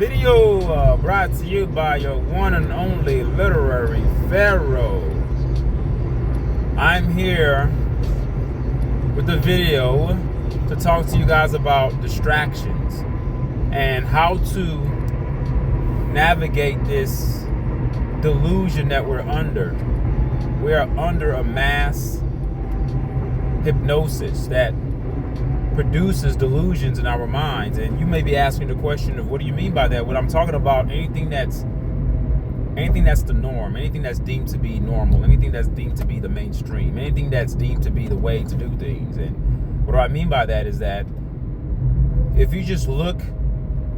video brought to you by your one and only literary pharaoh. I'm here with the video to talk to you guys about distractions and how to navigate this delusion that we're under. We are under a mass hypnosis that produces delusions in our minds. And you may be asking the question of, what do you mean by that? What I'm talking about, anything that's the norm, anything that's deemed to be normal, anything that's deemed to be the mainstream, anything that's deemed to be the way to do things. And what I mean by that is that if you just look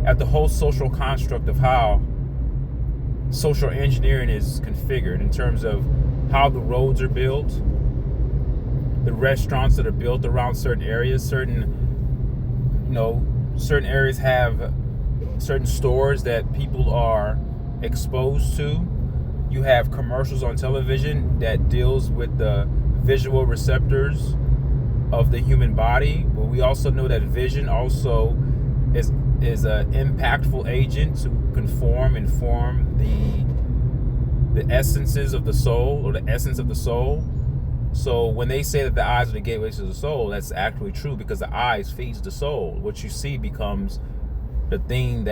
at the whole social construct of how social engineering is configured in terms of how the roads are built, the restaurants that are built around certain areas, certain areas have certain stores that people are exposed to. You have commercials on television that deals with the visual receptors of the human body, but we also know that vision also is an impactful agent to inform the essences of the soul, or the essence of the soul. So when they say that the eyes are the gateways to the soul, that's actually true, because the eyes feeds the soul. What you see becomes the things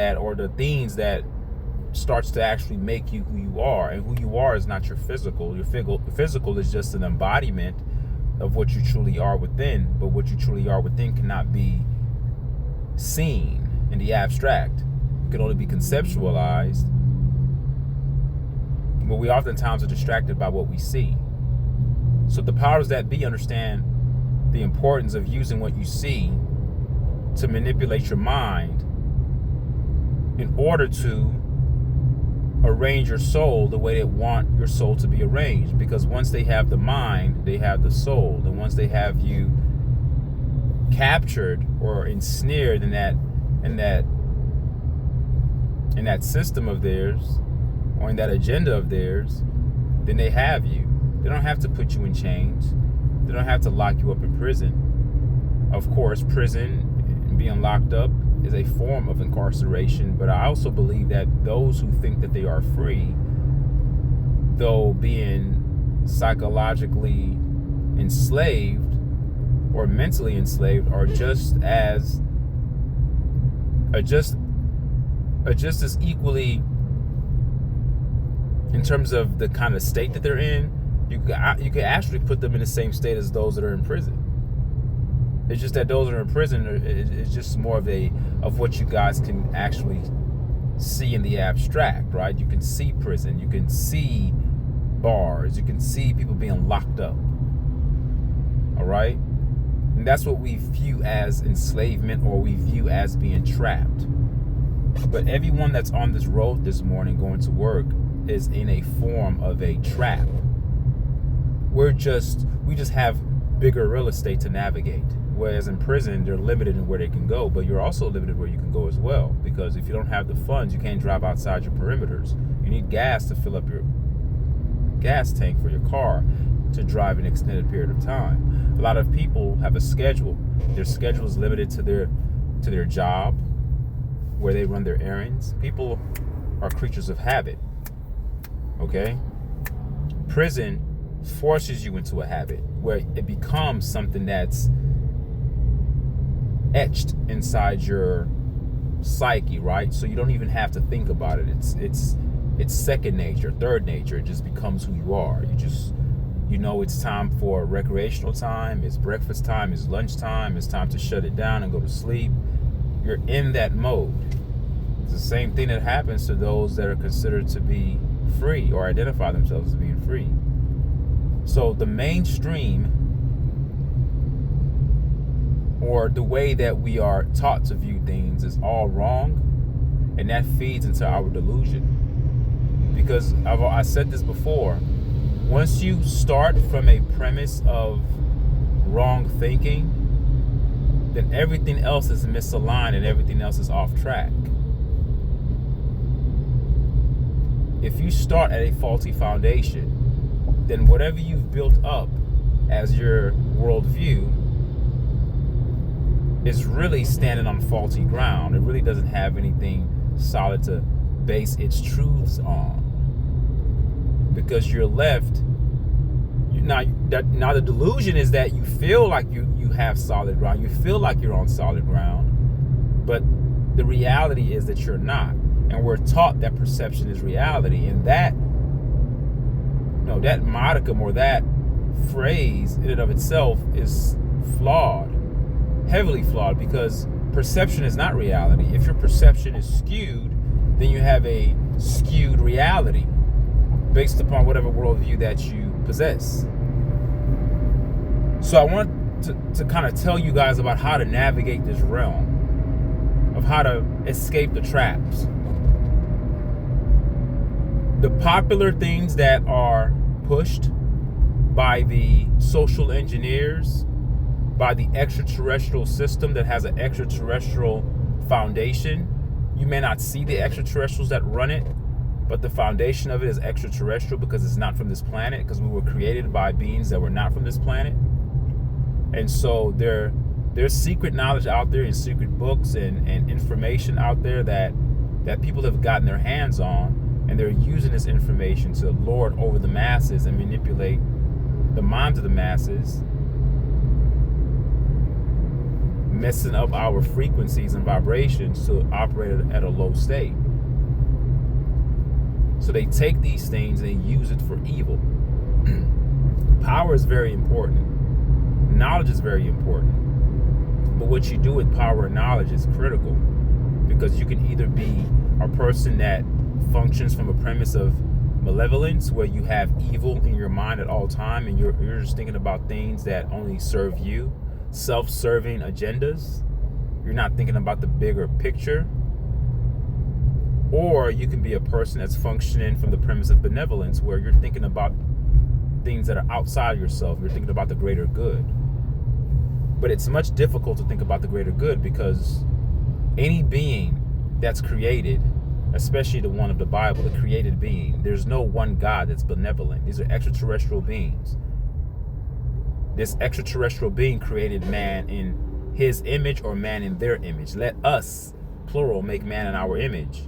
that starts to actually make you who you are. And who you are is not your physical. Your physical is just an embodiment of what you truly are within. But what you truly are within cannot be seen in the abstract. It can only be conceptualized. But we oftentimes are distracted by what we see. So the powers that be understand the importance of using what you see to manipulate your mind in order to arrange your soul the way they want your soul to be arranged. Because once they have the mind, they have the soul. And once they have you captured or ensnared in that system of theirs, or in that agenda of theirs, then they have you. They don't have to put you in chains. They don't have to lock you up in prison. Of course, prison, being locked up, is a form of incarceration, but I also believe that those who think that they are free, though being psychologically enslaved or mentally enslaved, are just as equally, in terms of the kind of state that they're in. You could actually put them in the same state as those that are in prison. It's just that those that are in prison, it's just more of what you guys can actually see in the abstract, right? You can see prison, you can see bars, you can see people being locked up. All right? And that's what we view as enslavement, or we view as being trapped. But everyone that's on this road this morning going to work is in a form of a trap. We just have bigger real estate to navigate. Whereas in prison, they're limited in where they can go, but you're also limited where you can go as well. Because if you don't have the funds, you can't drive outside your perimeters. You need gas to fill up your gas tank for your car to drive an extended period of time. A lot of people have a schedule. Their schedule is limited to their job, where they run their errands. People are creatures of habit. Okay? Prison forces you into a habit where it becomes something that's etched inside your psyche, right? So you don't even have to think about it. It's second nature, third nature. It just becomes who you are. You know it's time for recreational time, it's breakfast time, it's lunch time, it's time to shut it down and go to sleep. You're in that mode. It's the same thing that happens to those that are considered to be free, or identify themselves as being free. So the mainstream, or the way that we are taught to view things, is all wrong, and that feeds into our delusion. Because I said this before, once you start from a premise of wrong thinking, then everything else is misaligned and everything else is off track. If you start at a faulty foundation, then whatever you've built up as your worldview is really standing on faulty ground. It really doesn't have anything solid to base its truths on. Because you're left, now the delusion is that you feel like you have solid ground, you feel like you're on solid ground, but the reality is that you're not. And we're taught that perception is reality, and that modicum or that phrase in and of itself is flawed, heavily flawed, because perception is not reality. If your perception is skewed, then you have a skewed reality based upon whatever worldview that you possess. So I want to kind of tell you guys about how to navigate this realm, of how to escape the traps. The popular things that are pushed by the social engineers, by the extraterrestrial system that has an extraterrestrial foundation. You may not see the extraterrestrials that run it, but the foundation of it is extraterrestrial because it's not from this planet, because we were created by beings that were not from this planet. And so there's secret knowledge out there and secret books and information out there that people have gotten their hands on, and they're using this information to lord over the masses and manipulate the minds of the masses, messing up our frequencies and vibrations to operate at a low state. So they take these things and they use it for evil. Power is very important. Knowledge is very important. But what you do with power and knowledge is critical, because you can either be a person that functions from a premise of malevolence, where you have evil in your mind at all time and you're just thinking about things that only serve you, self-serving agendas. You're not thinking about the bigger picture. Or you can be a person that's functioning from the premise of benevolence, where you're thinking about things that are outside yourself. You're thinking about the greater good. But it's much difficult to think about the greater good, because any being that's created, especially the one of the Bible, the created being, there's no one God that's benevolent. These are extraterrestrial beings. This extraterrestrial being created man in his image, or man in their image. Let us, plural, make man in our image.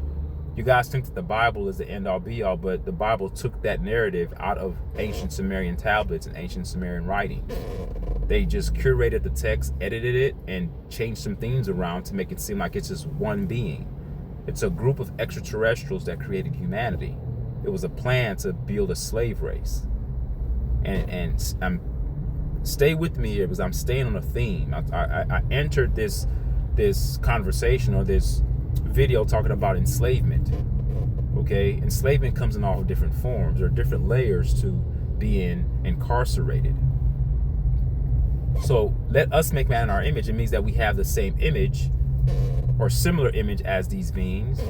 You guys think that the Bible is the end-all be-all, but the Bible took that narrative out of ancient Sumerian tablets and ancient Sumerian writings. They just curated the text, edited it, and changed some things around to make it seem like it's just one being. It's a group of extraterrestrials that created humanity. It was a plan to build a slave race. And stay with me here, because I'm staying on a theme. I entered this conversation or this video talking about enslavement. Okay, enslavement comes in all different forms. There are different layers to being incarcerated. So let us make man in our image. It means that we have the same image or similar image as these beings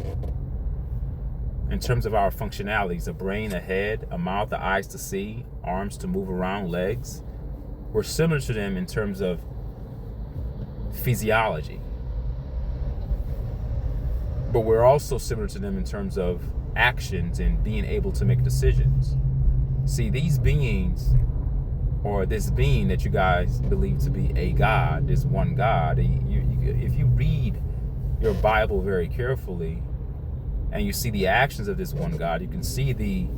in terms of our functionalities: a brain, a head, a mouth, the eyes to see, arms to move around, legs. We're similar to them in terms of physiology, but we're also similar to them in terms of actions and being able to make decisions. See, these beings, or this being that you guys believe to be a God, this one God, if you read your Bible very carefully and you see the actions of this one God, you can see the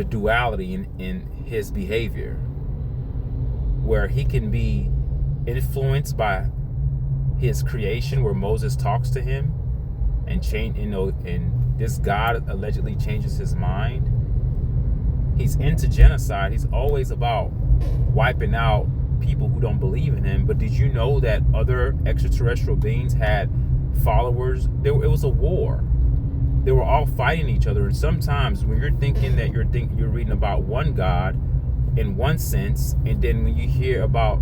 duality in his behavior, where he can be influenced by his creation, where Moses talks to him and and this God allegedly changes his mind. He's into genocide. He's always about wiping out people who don't believe in him. But did you know that other extraterrestrial beings had followers? It was a war. They were all fighting each other. And sometimes when you're thinking that you're reading about one God in one sense, and then when you hear about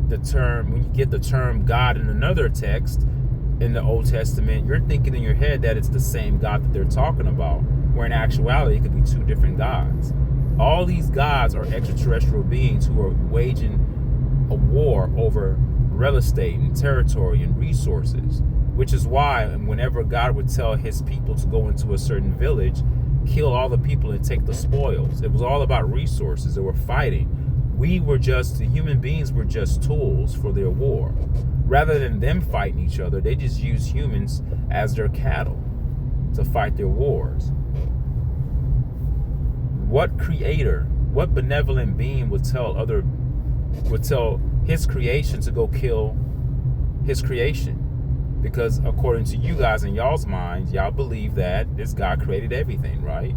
when you get the term God in another text in the Old Testament, you're thinking in your head that it's the same God that they're talking about, where in actuality it could be two different gods. All these gods are extraterrestrial beings who are waging a war over real estate and territory and resources, which is why whenever God would tell his people to go into a certain village, kill all the people and take the spoils, it was all about resources. They were fighting. The human beings were just tools for their war. rather than them fighting each other, they just use humans as their cattle to fight their wars. What creator, what benevolent being would tell his creation to go kill his creation? Because according to you guys in y'all's minds, y'all believe that this God created everything, right?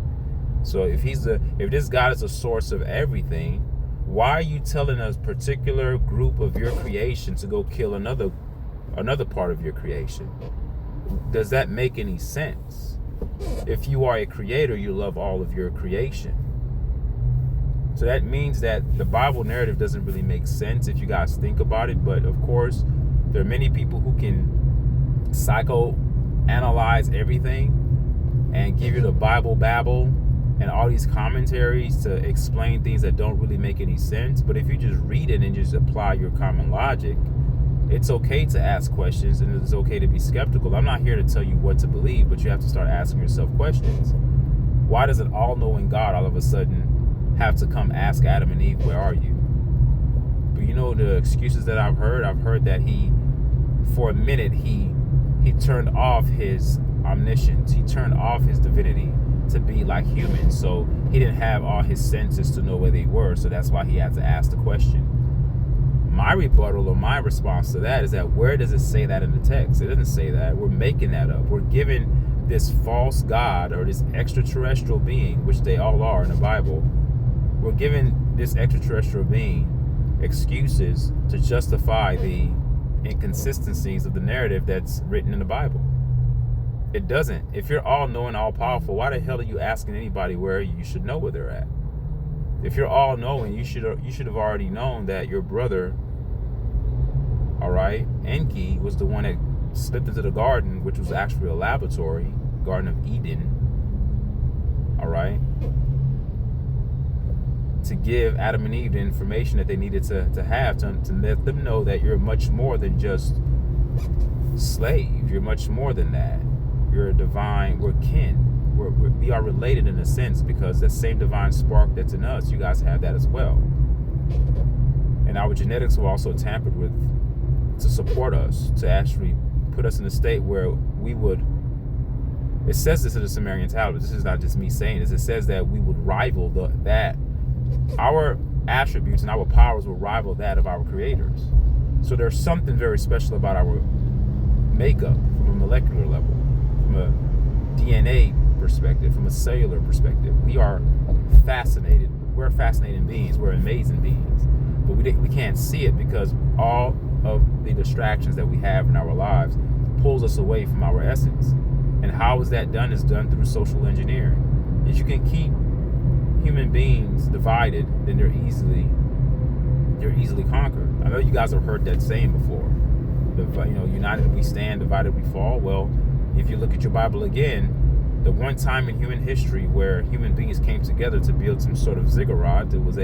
So if this God is a source of everything, why are you telling a particular group of your creation to go kill another part of your creation? Does that make any sense? If you are a creator, you love all of your creation. So that means that the Bible narrative doesn't really make sense if you guys think about it. But of course, there are many people who can psychoanalyze everything and give you the Bible babble and all these commentaries to explain things that don't really make any sense. But if you just read it and just apply your common logic, it's okay to ask questions and it's okay to be skeptical. I'm not here to tell you what to believe, but you have to start asking yourself questions. Why does an all-knowing God all of a sudden have to come ask Adam and Eve, where are you? But you know the excuses that I've heard that for a minute, he turned off his omniscience. He turned off his divinity to be like humans. So he didn't have all his senses to know where they were. So that's why he had to ask the question. My rebuttal or my response to that is that where does it say that in the text? It doesn't say that. We're making that up. We're giving this false God or this extraterrestrial being, which they all are in the Bible, we're giving this extraterrestrial being excuses to justify the inconsistencies of the narrative that's written in the Bible. It doesn't. If you're all-knowing, all-powerful, why the hell are you asking anybody where you should know where they're at? If you're all-knowing, you should have already known that your brother, all right, Enki, was the one that slipped into the garden, which was actually a laboratory, Garden of Eden, all right, to give Adam and Eve the information that they needed to have to let them know that you're much more than just slave. You're much more than that. You're a divine, we're kin. We are related in a sense because that same divine spark that's in us, you guys have that as well. And our genetics were also tampered with to support us, to actually put us in a state where we would, it says this in the Sumerian tablet, this is not just me saying this, it says that we would rival that. Our attributes and our powers will rival that of our creators. So there's something very special about our makeup from a molecular level, from a DNA perspective, from a cellular perspective. We are fascinated. We're fascinating beings. We're amazing beings. But we can't see it because all of the distractions that we have in our lives pulls us away from our essence. And how is that done? It's done through social engineering. If you can keep human beings divided, then they're easily conquered. I know you guys have heard that saying before. United we stand, divided we fall. Well, if you look at your Bible again, the one time in human history where human beings came together to build some sort of ziggurat, it was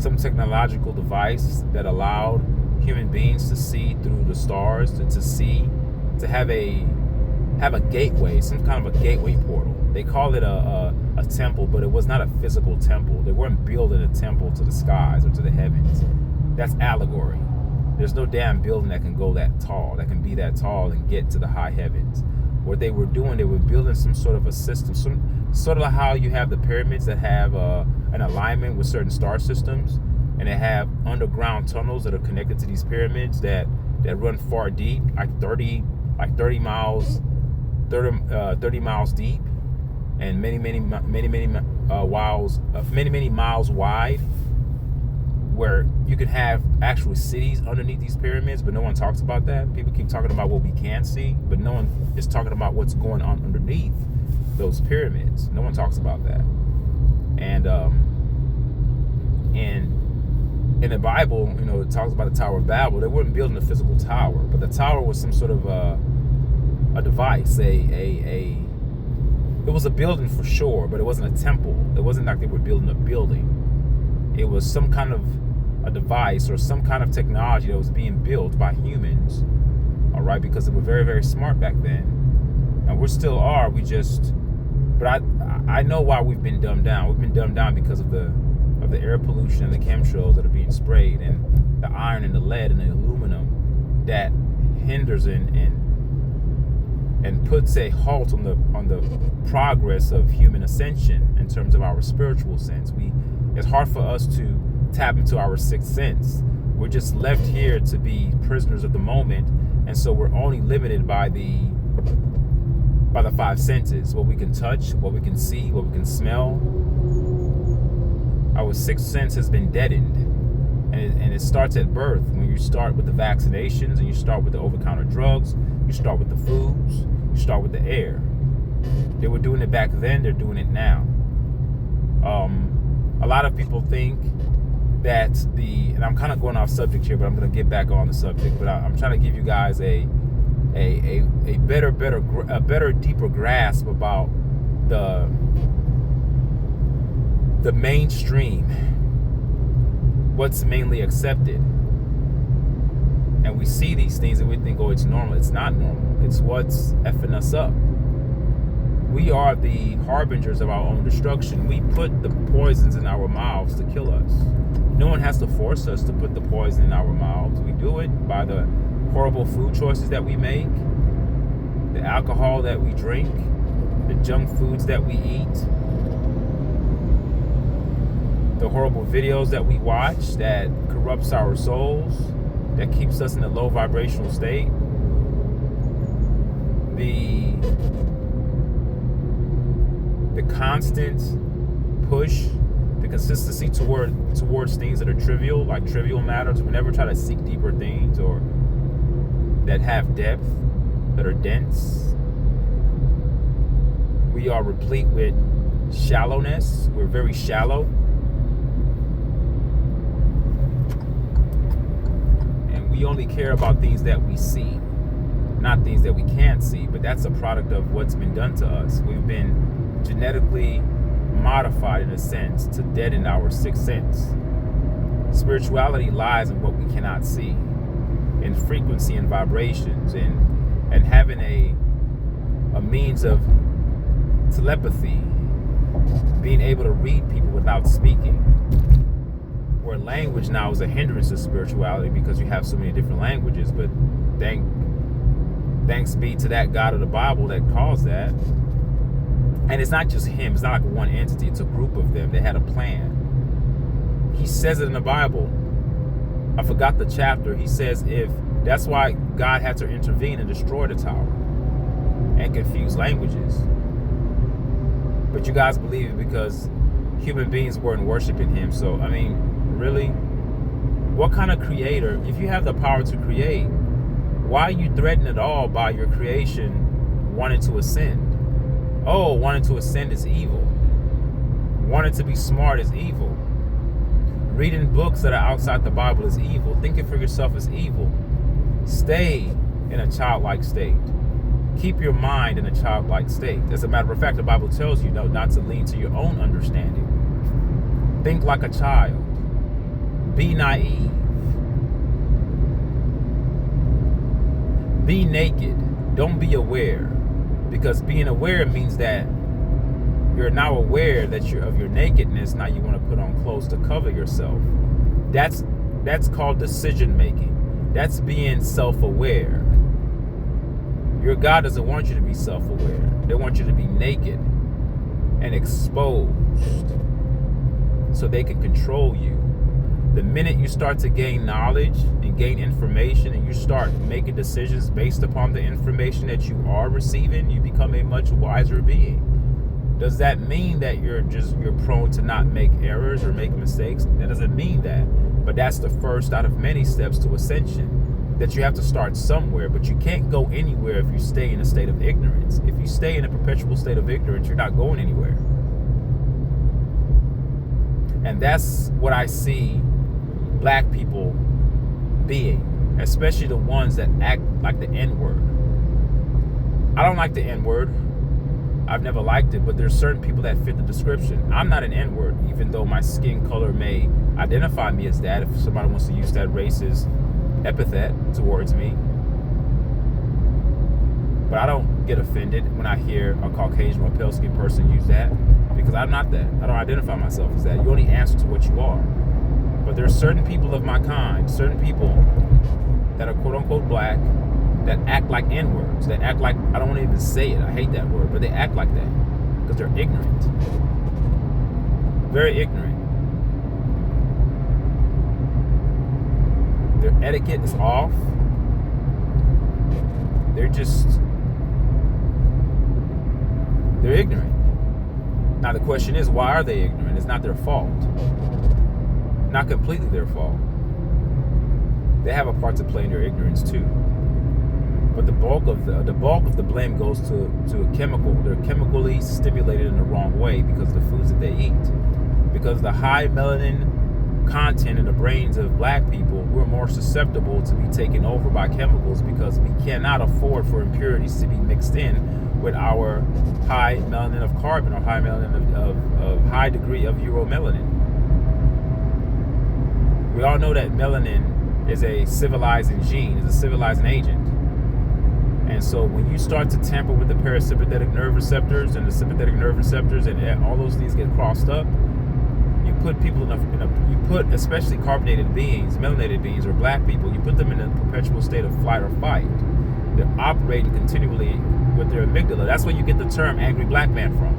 some technological device that allowed human beings to see through the stars, to have a gateway, some kind of a gateway portal. They call it a temple, but it was not a physical temple. They weren't building a temple to the skies or to the heavens. That's allegory. There's no damn building that can go that tall, that can be that tall and get to the high heavens. What they were doing, they were building some sort of a system, sort of like how you have the pyramids that have an alignment with certain star systems, and they have underground tunnels that are connected to these pyramids that run far deep, like 30 miles deep, and many miles wide, where you could have actual cities underneath these pyramids, but no one talks about that. People keep talking about what we can see, but no one is talking about what's going on underneath those pyramids. No one talks about that. And in the Bible, it talks about the Tower of Babel. They weren't building a physical tower, but the tower was some sort of a device, it was a building for sure, but it wasn't a temple. It wasn't like they were building a building. It was some kind of a device or some kind of technology that was being built by humans, all right, because they were very, very smart back then. And we still are. But I know why we've been dumbed down. We've been dumbed down because of the air pollution and the chemtrails that are being sprayed, and the iron and the lead and the aluminum that hinders and puts a halt on the progress of human ascension in terms of our spiritual sense. It's hard for us to tap into our sixth sense. We're just left here to be prisoners of the moment, and so we're only limited by the five senses: what we can touch, what we can see, what we can smell. Our sixth sense has been deadened, and it starts at birth. When you start with the vaccinations, and you start with the over-counter drugs, you start with the foods, you start with the air. They were doing it back then, they're doing it now. A lot of people think that and I'm kind of going off subject here, but I'm going to get back on the subject, but I'm trying to give you guys a better, deeper grasp about the mainstream, what's mainly accepted. And we see these things and we think, oh, it's normal. It's not normal. It's what's effing us up. We are the harbingers of our own destruction. We put the poisons in our mouths to kill us. No one has to force us to put the poison in our mouths. We do it by the horrible food choices that we make, the alcohol that we drink, the junk foods that we eat, the horrible videos that we watch that corrupts our souls, that keeps us in a low vibrational state. The constant push, the consistency towards things that are trivial, like trivial matters. We never try to seek deeper things or that have depth, that are dense. We are replete with shallowness. We're very shallow. And we only care about things that we see, not things that we can't see. But that's a product of what's been done to us. We've been genetically modified, in a sense, to deaden our sixth sense. Spirituality lies in what we cannot see, in frequency and vibrations, and having a means of telepathy, being able to read people without speaking. Where language now is a hindrance to spirituality because you have so many different languages, but thanks be to that God of the Bible that caused that. And it's not just him. It's not like one entity. It's a group of them. They had a plan. He says it in the Bible. I forgot the chapter. He says that's why God had to intervene and destroy the tower and confuse languages. But you guys believe it because human beings weren't worshiping him. So, I mean, really? What kind of creator, if you have the power to create, why are you threatened at all by your creation wanting to ascend? Oh, wanting to ascend is evil. Wanting to be smart is evil. Reading books that are outside the Bible is evil. Thinking for yourself is evil. Stay in a childlike state. Keep your mind in a childlike state. As a matter of fact, the Bible tells you not to lean to your own understanding. Think like a child. Be naive. Be naked. Don't be aware. Because being aware means that you're now aware that you're of your nakedness. Now you want to put on clothes to cover yourself. That's called decision making. That's being self-aware. Your God doesn't want you to be self-aware. They want you to be naked and exposed so they can control you. The minute you start to gain knowledge and gain information and you start making decisions based upon the information that you are receiving, you become a much wiser being. Does that mean that you're prone to not make errors or make mistakes? That doesn't mean that. But that's the first out of many steps to ascension. That you have to start somewhere, but you can't go anywhere if you stay in a state of ignorance. If you stay in a perpetual state of ignorance, you're not going anywhere. And that's what I see black people being, especially the ones that act like the N-word. I don't like the N-word. I've never liked it, but there's certain people that fit the description. I'm not an N-word, even though my skin color may identify me as that if somebody wants to use that racist epithet towards me. But I don't get offended when I hear a Caucasian or pale-skinned person use that, because I'm not that. I don't identify myself as that. You only answer to what you are. But there's certain people of my kind, certain people that are quote unquote black, that act like N-words, that act like, I don't want to even say it, I hate that word, but they act like that because they're ignorant. Very ignorant. Their etiquette is off. They're ignorant. Now the question is, why are they ignorant? It's not their fault. Not completely their fault. They have a part to play in their ignorance too. But the bulk of the blame goes to a chemical. They're chemically stimulated in the wrong way because of the foods that they eat. Because the high melanin content in the brains of black people, we're more susceptible to be taken over by chemicals because we cannot afford for impurities to be mixed in with our high melanin of carbon or high melanin of high degree of uromelanin. We all know that melanin is a civilizing gene, is a civilizing agent. And so when you start to tamper with the parasympathetic nerve receptors and the sympathetic nerve receptors and all those things get crossed up, you put people you put especially carbonated beings, melanated beings, or black people, you put them in a perpetual state of flight or fight. They're operating continually with their amygdala. That's where you get the term angry black man from.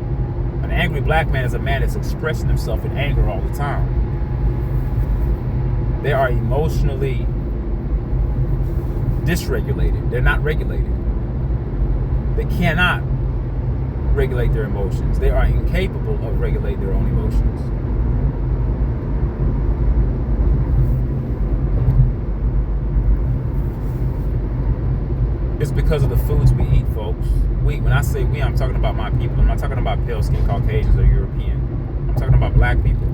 An angry black man is a man that's expressing himself in anger all the time. They are emotionally dysregulated. They're not regulated. They cannot regulate their emotions. They are incapable of regulating their own emotions. It's because of the foods we eat, folks. When I say we, I'm talking about my people. I'm not talking about pale-skinned Caucasians or European. I'm talking about black people.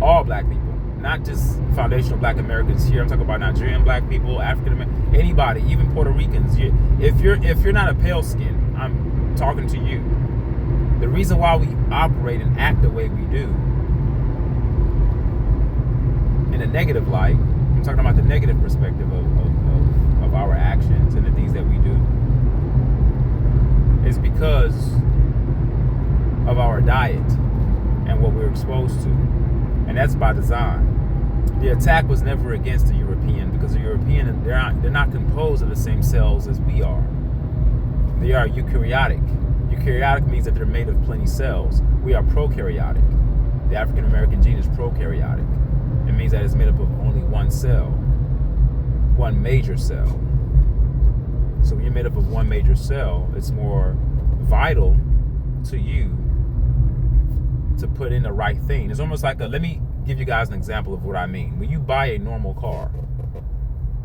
All black people. Not just foundational black Americans here. I'm talking about Nigerian black people, African American, anybody, even Puerto Ricans. If you're not a pale skin, I'm talking to you. The reason why we operate and act the way we do in a negative light, I'm talking about the negative perspective of our actions and the things that we do, is because of our diet and what we're exposed to. And that's by design. The attack was never against the European because the European, they're not composed of the same cells as we are. They are eukaryotic. Eukaryotic means that they're made of plenty cells. We are prokaryotic. The African American gene is prokaryotic. It means that it's made up of only one cell, one major cell. So when you're made up of one major cell, it's more vital to you to put in the right thing. It's almost like let me give you guys an example of what I mean. When you buy a normal car,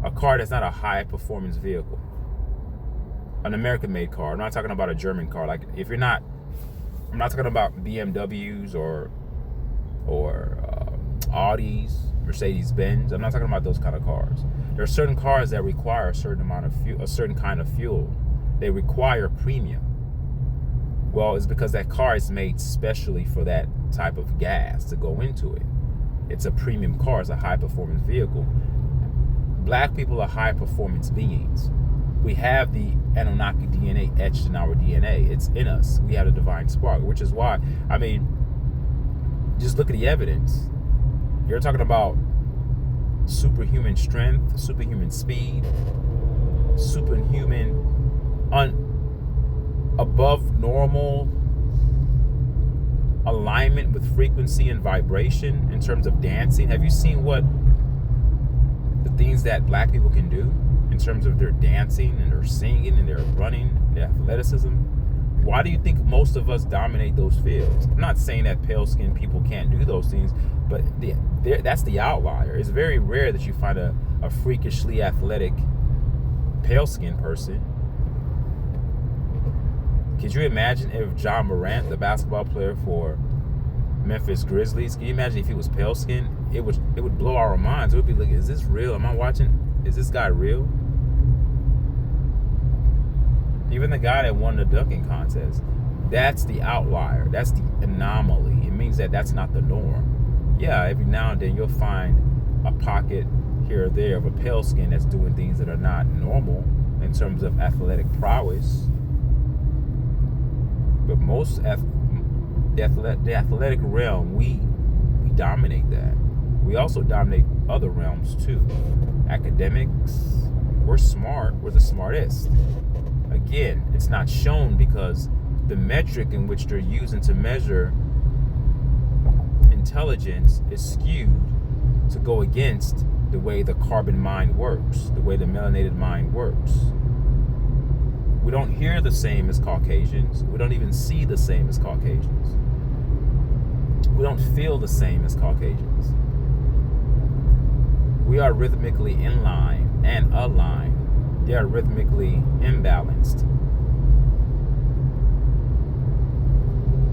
a car that's not a high performance vehicle, an American made car, I'm not talking about a German car. Like I'm not talking about BMWs or Audis, Mercedes Benz. I'm not talking about those kind of cars. There are certain cars that require a certain amount of fuel, a certain kind of fuel. They require premium. Well, it's because that car is made specially for that type of gas to go into it. It's a premium car. It's a high-performance vehicle. Black people are high-performance beings. We have the Anunnaki DNA etched in our DNA. It's in us. We have a divine spark, which is why, just look at the evidence. You're talking about superhuman strength, superhuman speed, superhuman above normal alignment with frequency and vibration in terms of dancing. Have you seen what the things that black people can do in terms of their dancing and their singing and their running, their athleticism? Why do you think most of us dominate those fields? I'm not saying that pale-skinned people can't do those things, but that's the outlier. It's very rare that you find a freakishly athletic pale-skinned person. Could you imagine if John Morant, the basketball player for Memphis Grizzlies, can you imagine if he was pale-skinned? It would blow our minds. It would be like, is this real? Am I watching? Is this guy real? Even the guy that won the dunking contest, that's the outlier. That's the anomaly. It means that that's not the norm. Yeah, every now and then you'll find a pocket here or there of a pale skin that's doing things that are not normal in terms of athletic prowess. But most the athletic realm, we dominate that. we also dominate other realms too. Academics, we're smart, we're the smartest. Again, it's not shown because the metric in which they're using to measure intelligence is skewed to go against the way the carbon mind works, the way the melanated mind works. We don't hear the same as Caucasians. We don't even see the same as Caucasians. We don't feel the same as Caucasians. We are rhythmically in line and aligned. They are rhythmically imbalanced.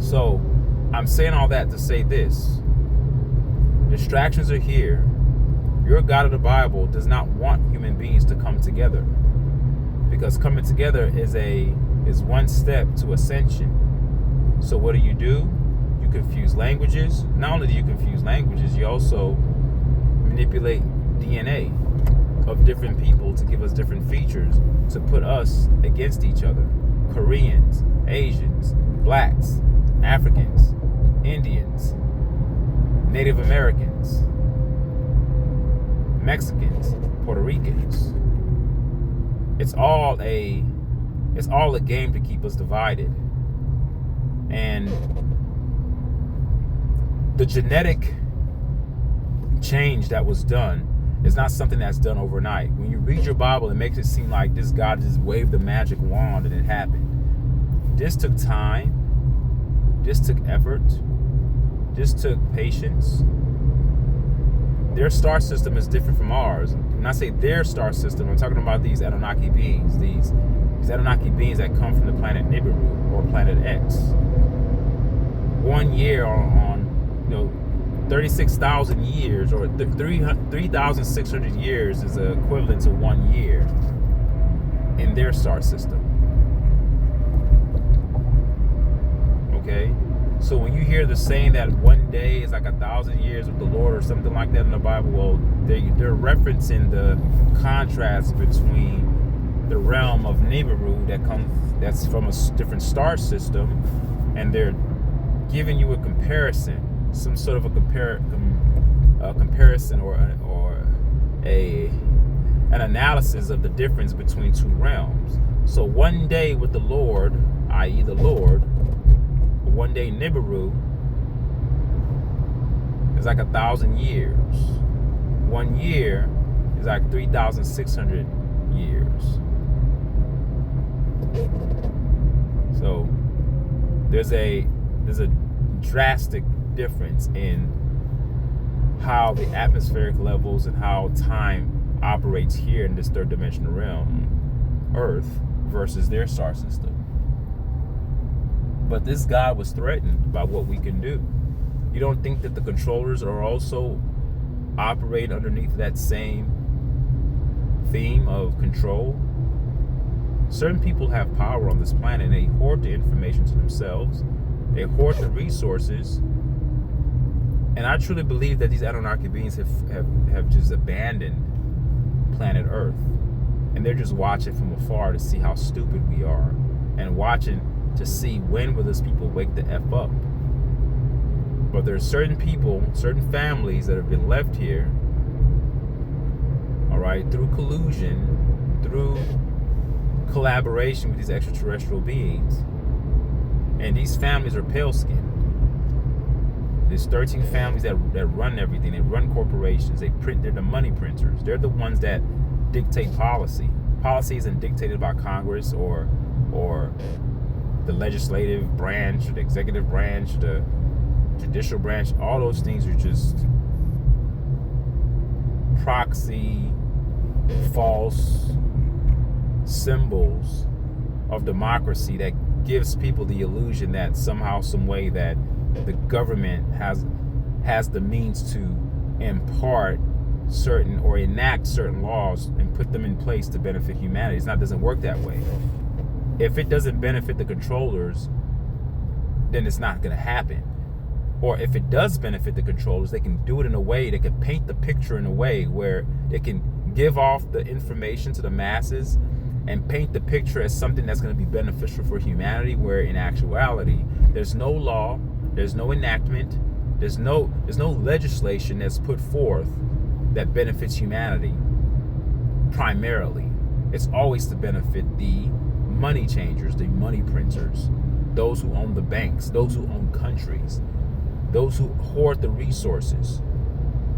So, I'm saying all that to say this. Distractions are here. Your God of the Bible does not want human beings to come together, because coming together is one step to ascension. So what do? You confuse languages. Not only do you confuse languages, you also manipulate DNA of different people to give us different features to put us against each other. Koreans, Asians, blacks, Africans, Indians, Native Americans, Mexicans, Puerto Ricans. It's all a game to keep us divided. And the genetic change that was done is not something that's done overnight. When you read your Bible, it makes it seem like this God just waved a magic wand and it happened. This took time. This took effort. This took patience. Their star system is different from ours. When I say their star system, I'm talking about these Anunnaki beings, these Anunnaki beings that come from the planet Nibiru or planet X. 1 year on 36,000 years or 3,600 years is equivalent to 1 year in their star system. Okay? So when you hear the saying that 1 day is like 1,000 years with the Lord or something like that in the Bible, well, they're referencing the contrast between the realm of Nibiru that's from a different star system, and they're giving you a comparison, some sort of a comparison or an analysis of the difference between two realms. So 1 day with the Lord, i.e. the Lord, 1 day Nibiru is like 1,000 years. 1 year is like 3,600 years. So there's a drastic difference in how the atmospheric levels and how time operates here in this third dimensional realm, Earth, versus their star system. But this God was threatened by what we can do. You don't think that the controllers are also operating underneath that same theme of control? Certain people have power on this planet, and they hoard the information to themselves. They hoard the resources. And I truly believe that these Anunnaki beings have just abandoned planet Earth. And they're just watching from afar to see how stupid we are, and watching to see when will these people wake the F up. But there's certain people, certain families that have been left here, all right, through collusion, through collaboration with these extraterrestrial beings. And these families are pale-skinned. There's 13 families that run everything. They run corporations. They're the money printers. They're the ones that dictate policy. Policy isn't dictated by Congress or the legislative branch or the executive branch, the judicial branch. All those things are just proxy, false symbols of democracy that gives people the illusion that somehow, some way, that the government has the means to impart certain or enact certain laws and put them in place to benefit humanity. It doesn't work that way. If it doesn't benefit the controllers, then it's not going to happen. Or if it does benefit the controllers, they can do it in a way, they can paint the picture in a way where they can give off the information to the masses and paint the picture as something that's going to be beneficial for humanity, where in actuality, there's no law, there's no enactment, There's no legislation that's put forth that benefits humanity primarily. It's always to benefit the money changers, the money printers, those who own the banks, those who own countries, those who hoard the resources.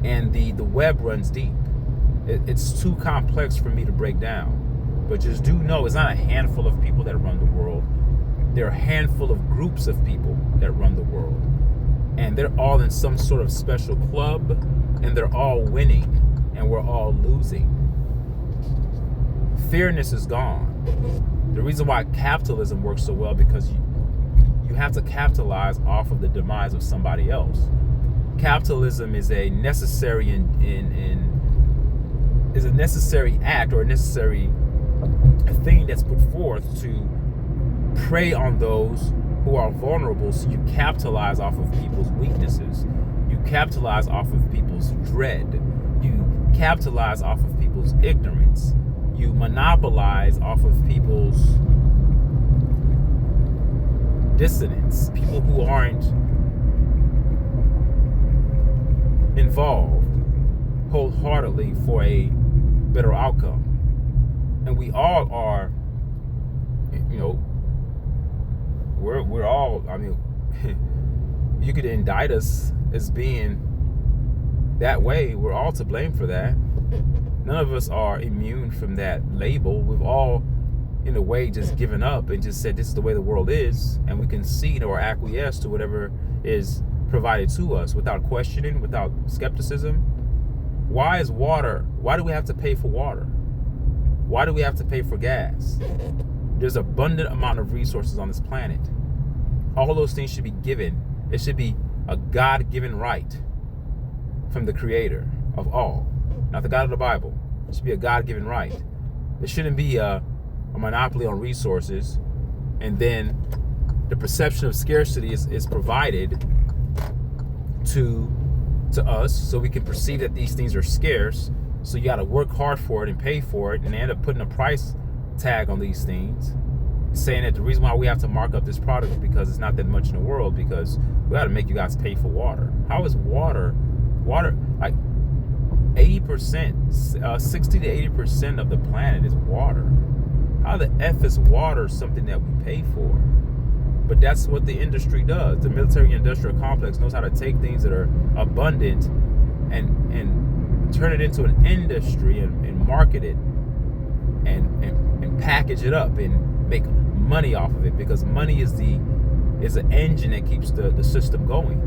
And the web runs deep. It's too complex for me to break down. But just do know it's not a handful of people that run the world. There are a handful of groups of people that run the world. And they're all in some sort of special club, and they're all winning, and we're all losing. Fairness is gone. The reason why capitalism works so well, because you have to capitalize off of the demise of somebody else. Capitalism is a necessary is a necessary act, or a necessary thing that's put forth to prey on those who are vulnerable, so you capitalize off of people's weaknesses. You capitalize off of people's dread. You capitalize off of people's ignorance. You monopolize off of people's dissonance, people who aren't involved wholeheartedly for a better outcome. And we all are, we're all, you could indict us as being that way. We're all to blame for that. None of us are immune from that label. We've all, in a way, just given up and just said this is the way the world is, and we concede or acquiesce to whatever is provided to us without questioning, without skepticism. Why do we have to pay for water? Why do we have to pay for gas? There's abundant amount of resources on this planet. All those things should be given. It should be a God-given right from the Creator of all, not the God of the Bible. It should be a God-given right. There shouldn't be a monopoly on resources, and then the perception of scarcity is provided to us, so we can perceive that these things are scarce. So you got to work hard for it and pay for it, and they end up putting a price tag on these things, saying that the reason why we have to mark up this product is because it's not that much in the world, because we got to make you guys pay for water. How is water like 80%, 60 to 80% of the planet is water? How the F is water something that we pay for? But that's what the industry does. The military-industrial complex knows how to take things that are abundant and turn it into an industry and market it and package it up and make money off of it, because money is the engine that keeps the system going.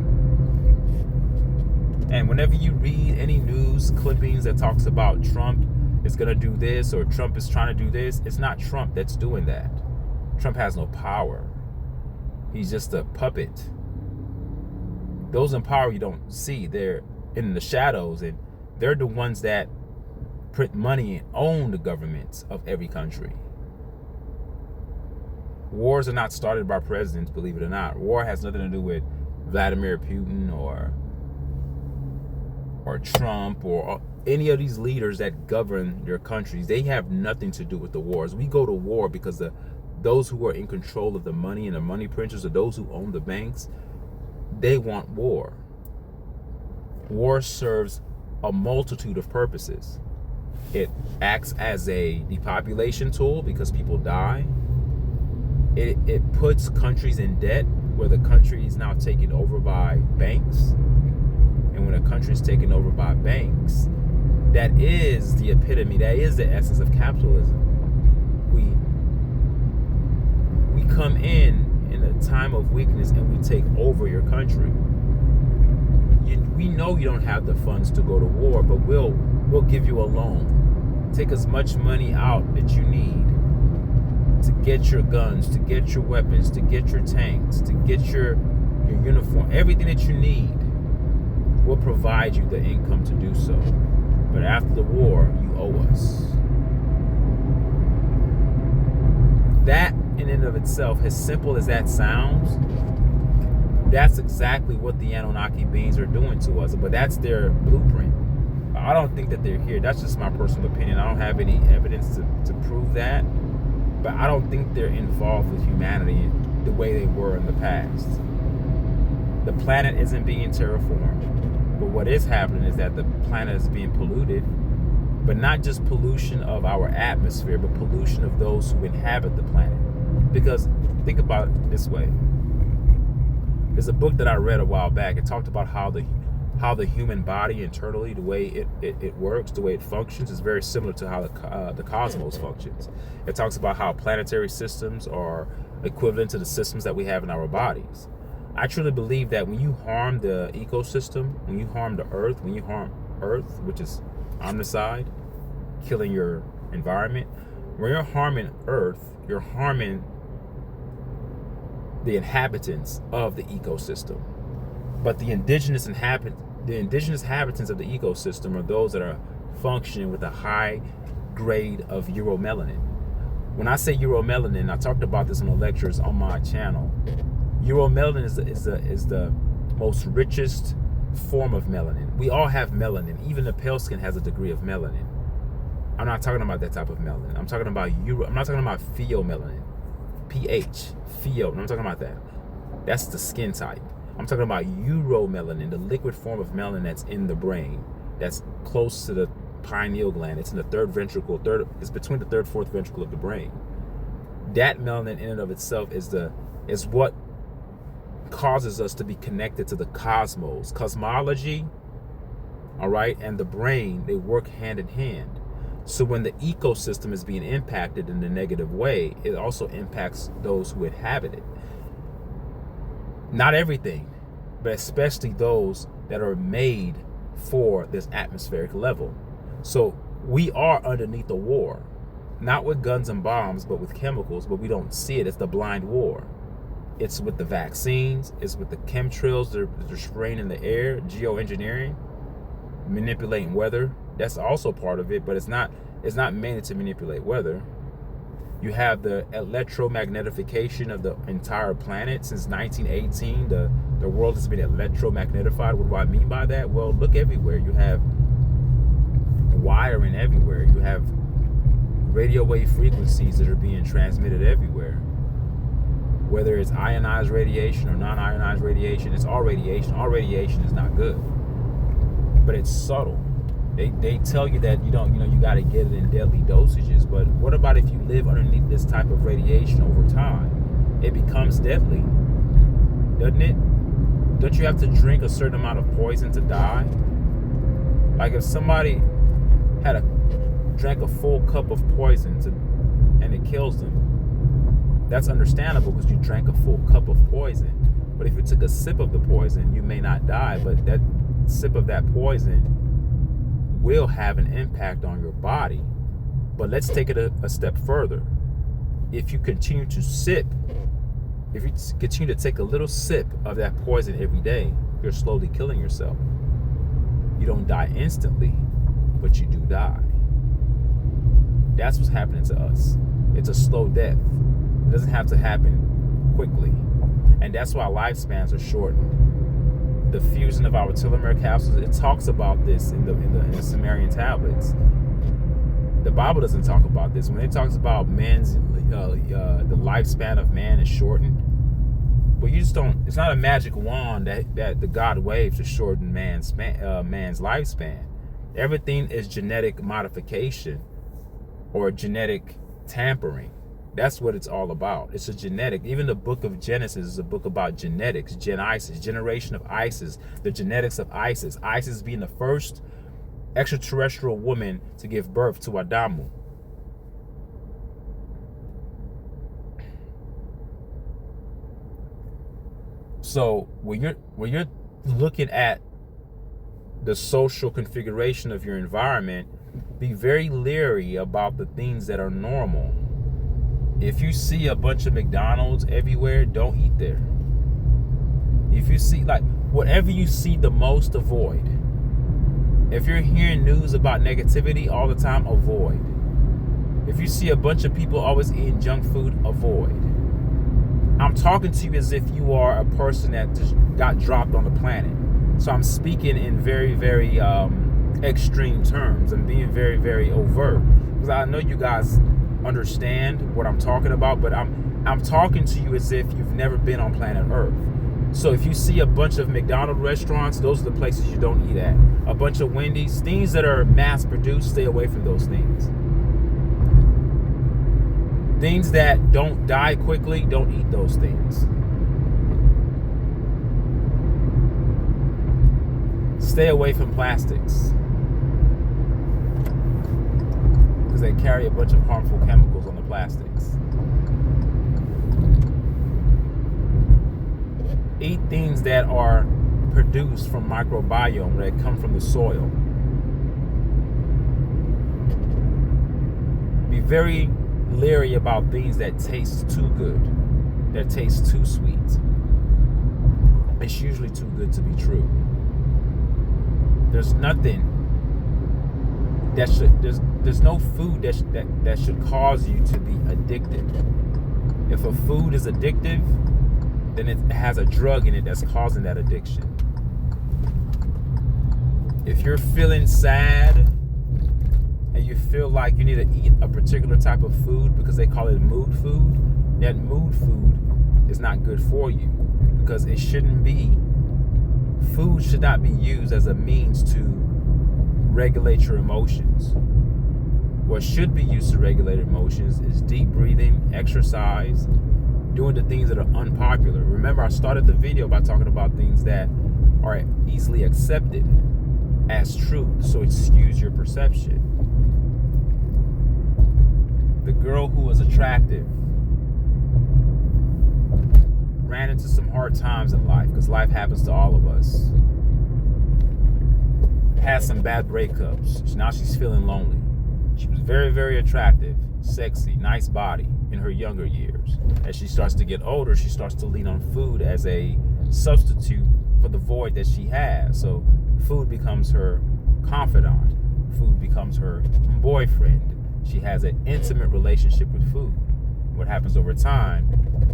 And whenever you read any news clippings that talks about Trump is going to do this, or Trump is trying to do this, it's not Trump that's doing that. Trump has no power. He's just a puppet. Those in power you don't see. They're in the shadows, and they're the ones that print money and own the governments of every country. Wars are not started by presidents, believe it or not. War has nothing to do with Vladimir Putin or Trump or any of these leaders that govern their countries. They have nothing to do with the wars. We go to war because those who are in control of the money and the money printers, or those who own the banks, they want war. War serves a multitude of purposes. It acts as a depopulation tool because people die. It puts countries in debt, where the country is now taken over by banks. And when a country is taken over by banks, that is the epitome, that is the essence of capitalism. We come in a time of weakness and we take over your country. We know you don't have the funds to go to war, but we'll give you a loan. Take as much money out that you need to get your guns, to get your weapons, to get your tanks, to get your uniform, everything that you need. We'll provide you the income to do so. But after the war, you owe us. That in and of itself, as simple as that sounds, that's exactly what the Anunnaki beings are doing to us. But that's their blueprint. I don't think that they're here. That's just my personal opinion. I don't have any evidence to prove that. But I don't think they're involved with humanity the way they were in the past. The planet isn't being terraformed. But what is happening is that the planet is being polluted, but not just pollution of our atmosphere, but pollution of those who inhabit the planet. Because think about it this way. There's a book that I read a while back. It talked about how the human body internally, the way it works, the way it functions, is very similar to how the cosmos functions. It talks about how planetary systems are equivalent to the systems that we have in our bodies. I truly believe that when you harm the ecosystem, when you harm the earth, when you harm Earth, which is omnicide, killing your environment, when you're harming Earth, you're harming the inhabitants of the ecosystem. But the indigenous inhabitants of the ecosystem are those that are functioning with a high grade of uromelanin. When I say uromelanin, I talked about this in the lectures on my channel. Uromelanin is the most richest form of melanin. We all have melanin. Even the pale skin has a degree of melanin. I'm not talking about that type of melanin. I'm talking about I'm not talking about pheomelanin. pH, pheo. I'm not talking about that. That's the skin type. I'm talking about uromelanin, the liquid form of melanin that's in the brain, that's close to the pineal gland. It's in the third ventricle. It's between the third, fourth ventricle of the brain. That melanin in and of itself is what causes us to be connected to the cosmos. Cosmology, all right, and the brain, they work hand in hand. So when the ecosystem is being impacted in a negative way, it also impacts those who inhabit it. Not everything, but especially those that are made for this atmospheric level. So we are underneath a war, not with guns and bombs, but with chemicals, but we don't see it. It's the blind war. It's with the vaccines, it's with the chemtrails that are spraying in the air, geoengineering, manipulating weather. That's also part of it, but it's not mainly to manipulate weather. You have the electromagnetification of the entire planet. Since 1918, the world has been electromagnetified. What do I mean by that? Well, look everywhere. You have wiring everywhere. You have radio wave frequencies that are being transmitted everywhere. Whether it's ionized radiation or non-ionized radiation, it's all radiation. All radiation is not good, but it's subtle. They tell you that you got to get it in deadly dosages, but what about if you live underneath this type of radiation over time? It becomes deadly, doesn't it? Don't you have to drink a certain amount of poison to die? Like if somebody drank a full cup of poison and it kills them, that's understandable because you drank a full cup of poison. But if you took a sip of the poison, you may not die, but that sip of that poison will have an impact on your body. But let's take it a step further. If you continue to take a little sip of that poison every day, you're slowly killing yourself. You don't die instantly, but you do die. That's what's happening to us. It's a slow death. It doesn't have to happen quickly. And that's why lifespans are shortened. The fusion of our telomere capsules, it talks about this in the Sumerian tablets. The Bible doesn't talk about this. When it talks about the lifespan of man is shortened, but you just don't. It's not a magic wand that the God waves to shorten man's lifespan. Everything is genetic modification or genetic tampering. That's what it's all about. It's a genetic. Even the book of Genesis is a book about genetics, Gen-Isis, generation of Isis, the genetics of Isis. Isis being the first extraterrestrial woman to give birth to Adamu. So when you're looking at the social configuration of your environment, be very leery about the things that are normal. If you see a bunch of McDonald's everywhere, don't eat there. If you see, whatever you see the most, avoid. If you're hearing news about negativity all the time, avoid. If you see a bunch of people always eating junk food, avoid. I'm talking to you as if you are a person that just got dropped on the planet. So I'm speaking in very, very extreme terms. I'm being very, very overt. Because I know you guys understand what I'm talking about, but I'm talking to you as if you've never been on planet Earth. So if you see a bunch of McDonald's restaurants, those are the places you don't eat at. A bunch of Wendy's, things that are mass produced, stay away from those things. Things that don't die quickly, don't eat those things. Stay away from plastics, because they carry a bunch of harmful chemicals on the plastics. Eat things that are produced from microbiome, that come from the soil. Be very leery about things that taste too good, that taste too sweet. It's usually too good to be true. There's nothing that should, there's no food that should cause you to be addicted. If a food is addictive, then it has a drug in it that's causing that addiction. If you're feeling sad and you feel like you need to eat a particular type of food because they call it mood food, that mood food is not good for you, because it shouldn't be. Food should not be used as a means to regulate your emotions. What should be used to regulate emotions is deep breathing, exercise, doing the things that are unpopular. Remember, I started the video by talking about things that are easily accepted as truth, so it skews your perception. The girl who was attractive ran into some hard times in life, because life happens to all of us. Had some bad breakups. Now she's feeling lonely. She was very, very attractive, sexy, nice body in her younger years. As she starts to get older, she starts to lean on food as a substitute for the void that she has. So food becomes her confidant. Food becomes her boyfriend. She has an intimate relationship with food. What happens over time,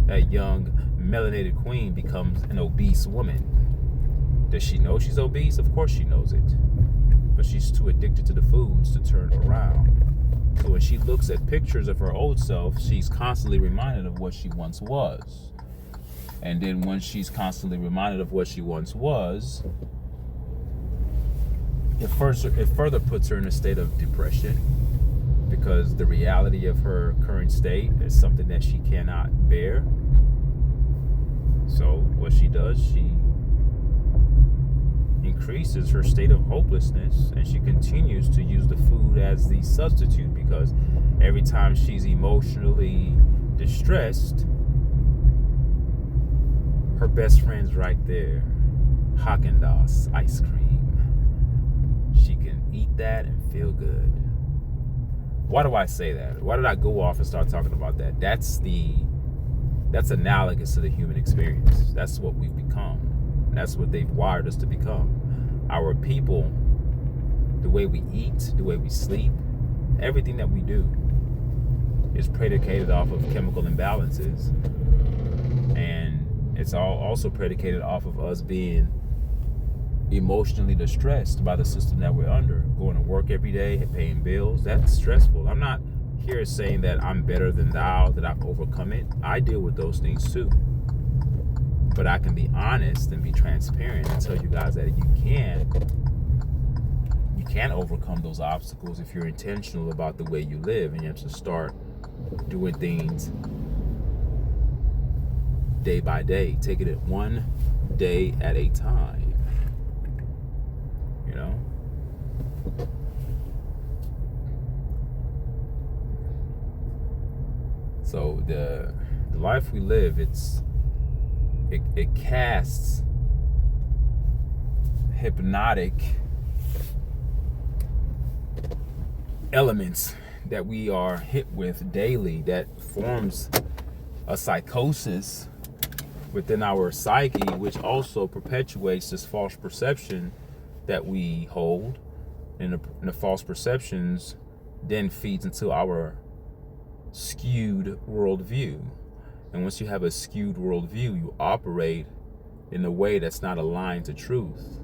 that young melanated queen becomes an obese woman. Does she know she's obese? Of course she knows it. But she's too addicted to the foods to turn around. So when she looks at pictures of her old self, she's constantly reminded of what she once was. And then when she's constantly reminded of what she once was, it further puts her in a state of depression, because the reality of her current state is something that she cannot bear. So what she does, she increases her state of hopelessness, and she continues to use the food as the substitute, because every time she's emotionally distressed, her best friend's right there. Haagen-Dazs ice cream. She can eat that and feel good. Why do I say that? Why did I go off and start talking about that? That's analogous to the human experience. That's what we've become. That's what they've wired us to become. Our people, the way we eat, the way we sleep, everything that we do is predicated off of chemical imbalances. And it's all also predicated off of us being emotionally distressed by the system that we're under. Going to work every day, paying bills, that's stressful. I'm not here saying that I'm better than thou, that I've overcome it. I deal with those things too. But I can be honest and be transparent and tell you guys that you can overcome those obstacles if you're intentional about the way you live, and you have to start doing things day by day, taking it one day at a time. You know? So the life we live, it casts hypnotic elements that we are hit with daily, that forms a psychosis within our psyche, which also perpetuates this false perception that we hold. And the false perceptions then feeds into our skewed worldview. And once you have a skewed worldview, you operate in a way that's not aligned to truth.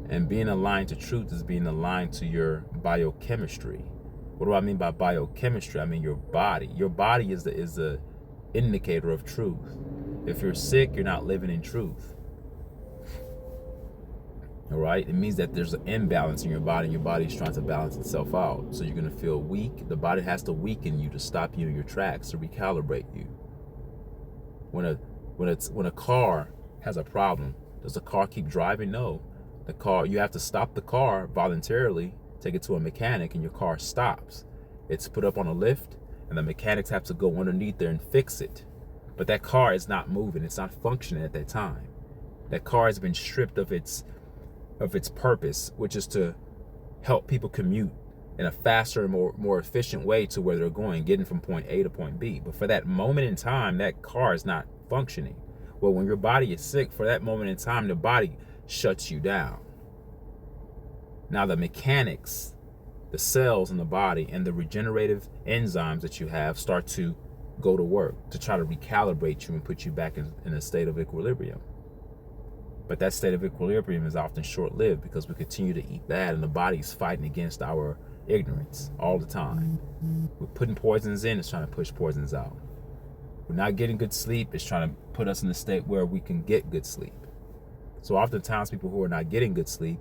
And being aligned to truth is being aligned to your biochemistry. What do I mean by biochemistry? I mean your body. Your body is the indicator of truth. If you're sick, you're not living in truth. All right, it means that there's an imbalance in your body, and your body is trying to balance itself out. So you're going to feel weak. The body has to weaken you to stop you in your tracks, to recalibrate you. When a car has a problem, does the car keep driving? No. The car, you have to stop the car voluntarily, take it to a mechanic, and your car stops. It's put up on a lift, and the mechanics have to go underneath there and fix it. But that car is not moving. It's not functioning at that time. That car has been stripped of its purpose, which is to help people commute in a faster and more efficient way to where they're going, getting from point A to point B. But for that moment in time, that car is not functioning. Well, when your body is sick, for that moment in time, the body shuts you down. Now the mechanics, the cells in the body, and the regenerative enzymes that you have start to go to work to try to recalibrate you and put you back in a state of equilibrium. But that state of equilibrium is often short-lived because we continue to eat bad, and the body's fighting against our ignorance all the time. We're putting poisons in, it's trying to push poisons out. We're not getting good sleep, it's trying to put us in a state where we can get good sleep. So oftentimes people who are not getting good sleep,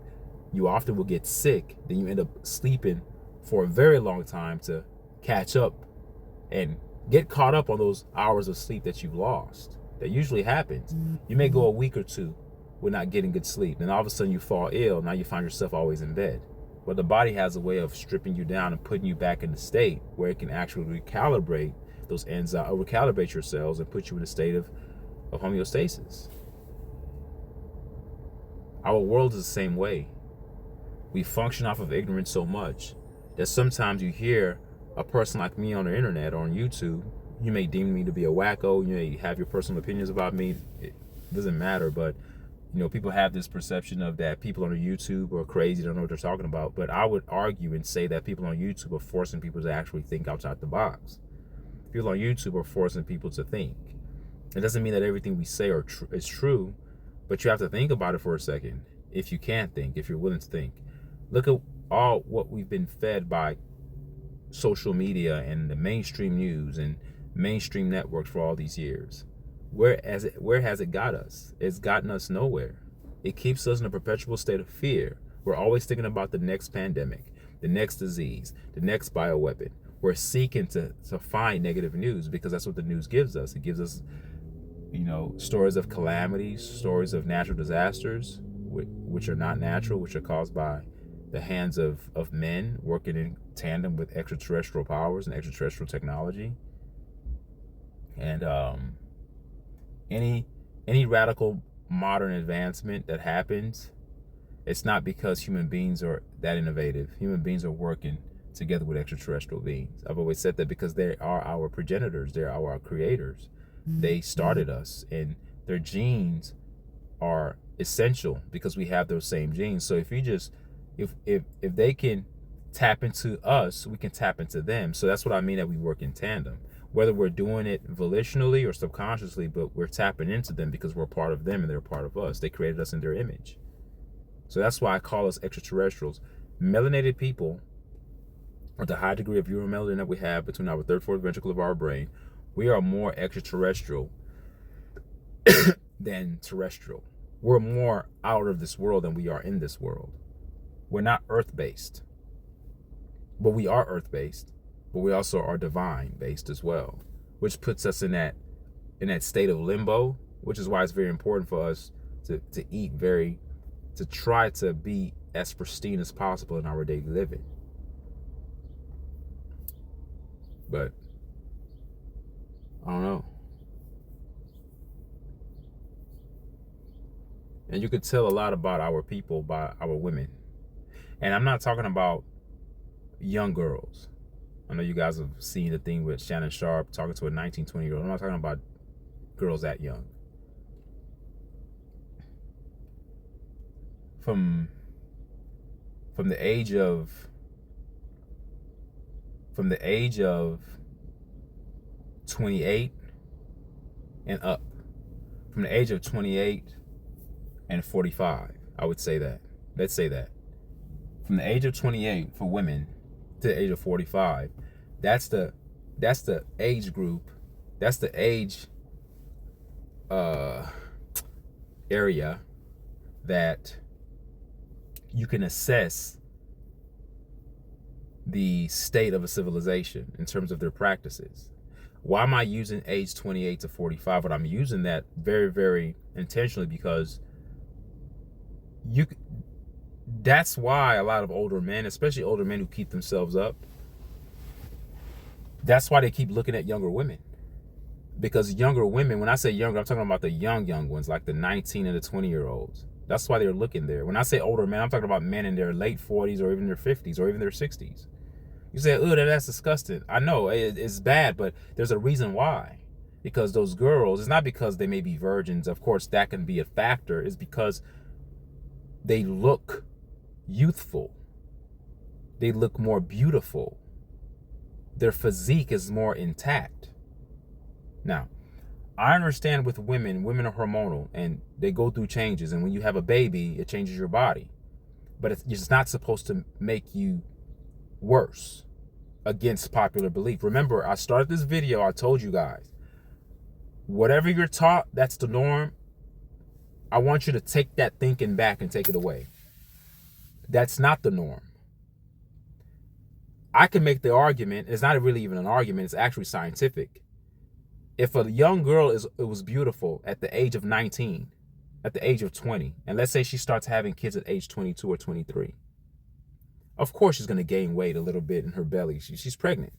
you often will get sick, then you end up sleeping for a very long time to catch up and get caught up on those hours of sleep that you've lost. That usually happens. You may go a week or two with not getting good sleep. Then all of a sudden you fall ill. Now you find yourself always in bed. But the body has a way of stripping you down and putting you back in the state where it can actually recalibrate those enzymes, or recalibrate your cells and put you in a state of homeostasis. Our world is the same way. We function off of ignorance so much that sometimes you hear a person like me on the internet or on YouTube, you may deem me to be a wacko, you may have your personal opinions about me, it doesn't matter, but people have this perception of that people on YouTube are crazy, don't know what they're talking about. But I would argue and say that people on YouTube are forcing people to actually think outside the box. People on YouTube are forcing people to think. It doesn't mean that everything we say is true, but you have to think about it for a second. If you can think, if you're willing to think. Look at all what we've been fed by social media and the mainstream news and mainstream networks for all these years. Where has it got us? It's gotten us nowhere. It keeps us in a perpetual state of fear. We're always thinking about the next pandemic, the next disease, the next bioweapon. We're seeking to find negative news because that's what the news gives us. It gives us, stories of calamities, stories of natural disasters, which are not natural, which are caused by the hands of men working in tandem with extraterrestrial powers and extraterrestrial technology. And any radical modern advancement that happens, it's not because human beings are that innovative. Human beings are working together with extraterrestrial beings. I've always said that because they are our progenitors, they are our creators. They started us, and their genes are essential because we have those same genes. So if they can tap into us, we can tap into them. So that's what I mean that we work in tandem. Whether we're doing it volitionally or subconsciously, but we're tapping into them because we're part of them and they're part of us. They created us in their image. So that's why I call us extraterrestrials. Melanated people, with the high degree of uromelanin that we have between our third, fourth ventricle of our brain, we are more extraterrestrial than terrestrial. We're more out of this world than we are in this world. We're not earth-based, but we are earth-based. But we also are divine-based as well, which puts us in that state of limbo, which is why it's very important for us to eat to try to be as pristine as possible in our daily living. But I don't know. And you could tell a lot about our people by our women. And I'm not talking about young girls. I know you guys have seen the thing with Shannon Sharp talking to a 19, 20-year-old. I'm not talking about girls that young. From the age of 28 and up. From the age of 28 and 45, I would say that. Let's say that. From the age of 28 for women to the age of 45, that's the age group, that's the age area that you can assess the state of a civilization in terms of their practices. Why am I using age 28 to 45? But I'm using that very, very intentionally because that's why a lot of older men, especially older men who keep themselves up, that's why they keep looking at younger women. Because younger women, when I say younger, I'm talking about the young ones, like the 19 and the 20-year-olds. That's why they're looking there. When I say older men, I'm talking about men in their late 40s or even their 50s or even their 60s. You say, oh, that's disgusting. I know, it's bad, but there's a reason why. Because those girls, it's not because they may be virgins. Of course, that can be a factor. It's because they look youthful. They look more beautiful. Their physique is more intact. Now, I understand with women are hormonal and they go through changes. And when you have a baby, it changes your body. But it's not supposed to make you worse against popular belief. Remember, I started this video, I told you guys, whatever you're taught, that's the norm. I want you to take that thinking back and take it away. That's not the norm. I can make the argument, it's not really even an argument, it's actually scientific. If a young girl was beautiful at the age of 19, at the age of 20, and let's say she starts having kids at age 22 or 23, of course she's going to gain weight a little bit in her belly. She's pregnant.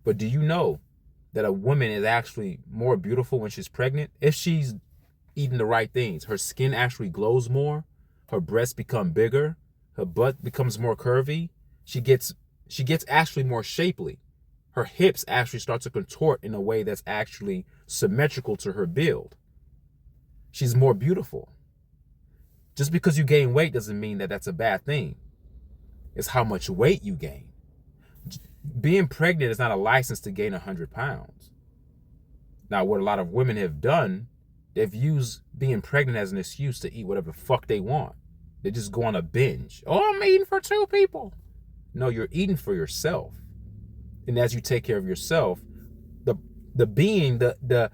But do you know that a woman is actually more beautiful when she's pregnant? If she's eating the right things, her skin actually glows more, her breasts become bigger, her butt becomes more curvy, she gets actually more shapely. Her hips actually start to contort in a way that's actually symmetrical to her build. She's more beautiful. Just because you gain weight doesn't mean that that's a bad thing. It's how much weight you gain. Being pregnant is not a license to gain 100 pounds. Now, what a lot of women have done, they've used being pregnant as an excuse to eat whatever the fuck they want. They just go on a binge. Oh, I'm eating for 2 people. No, you're eating for yourself. And as you take care of yourself, the being, the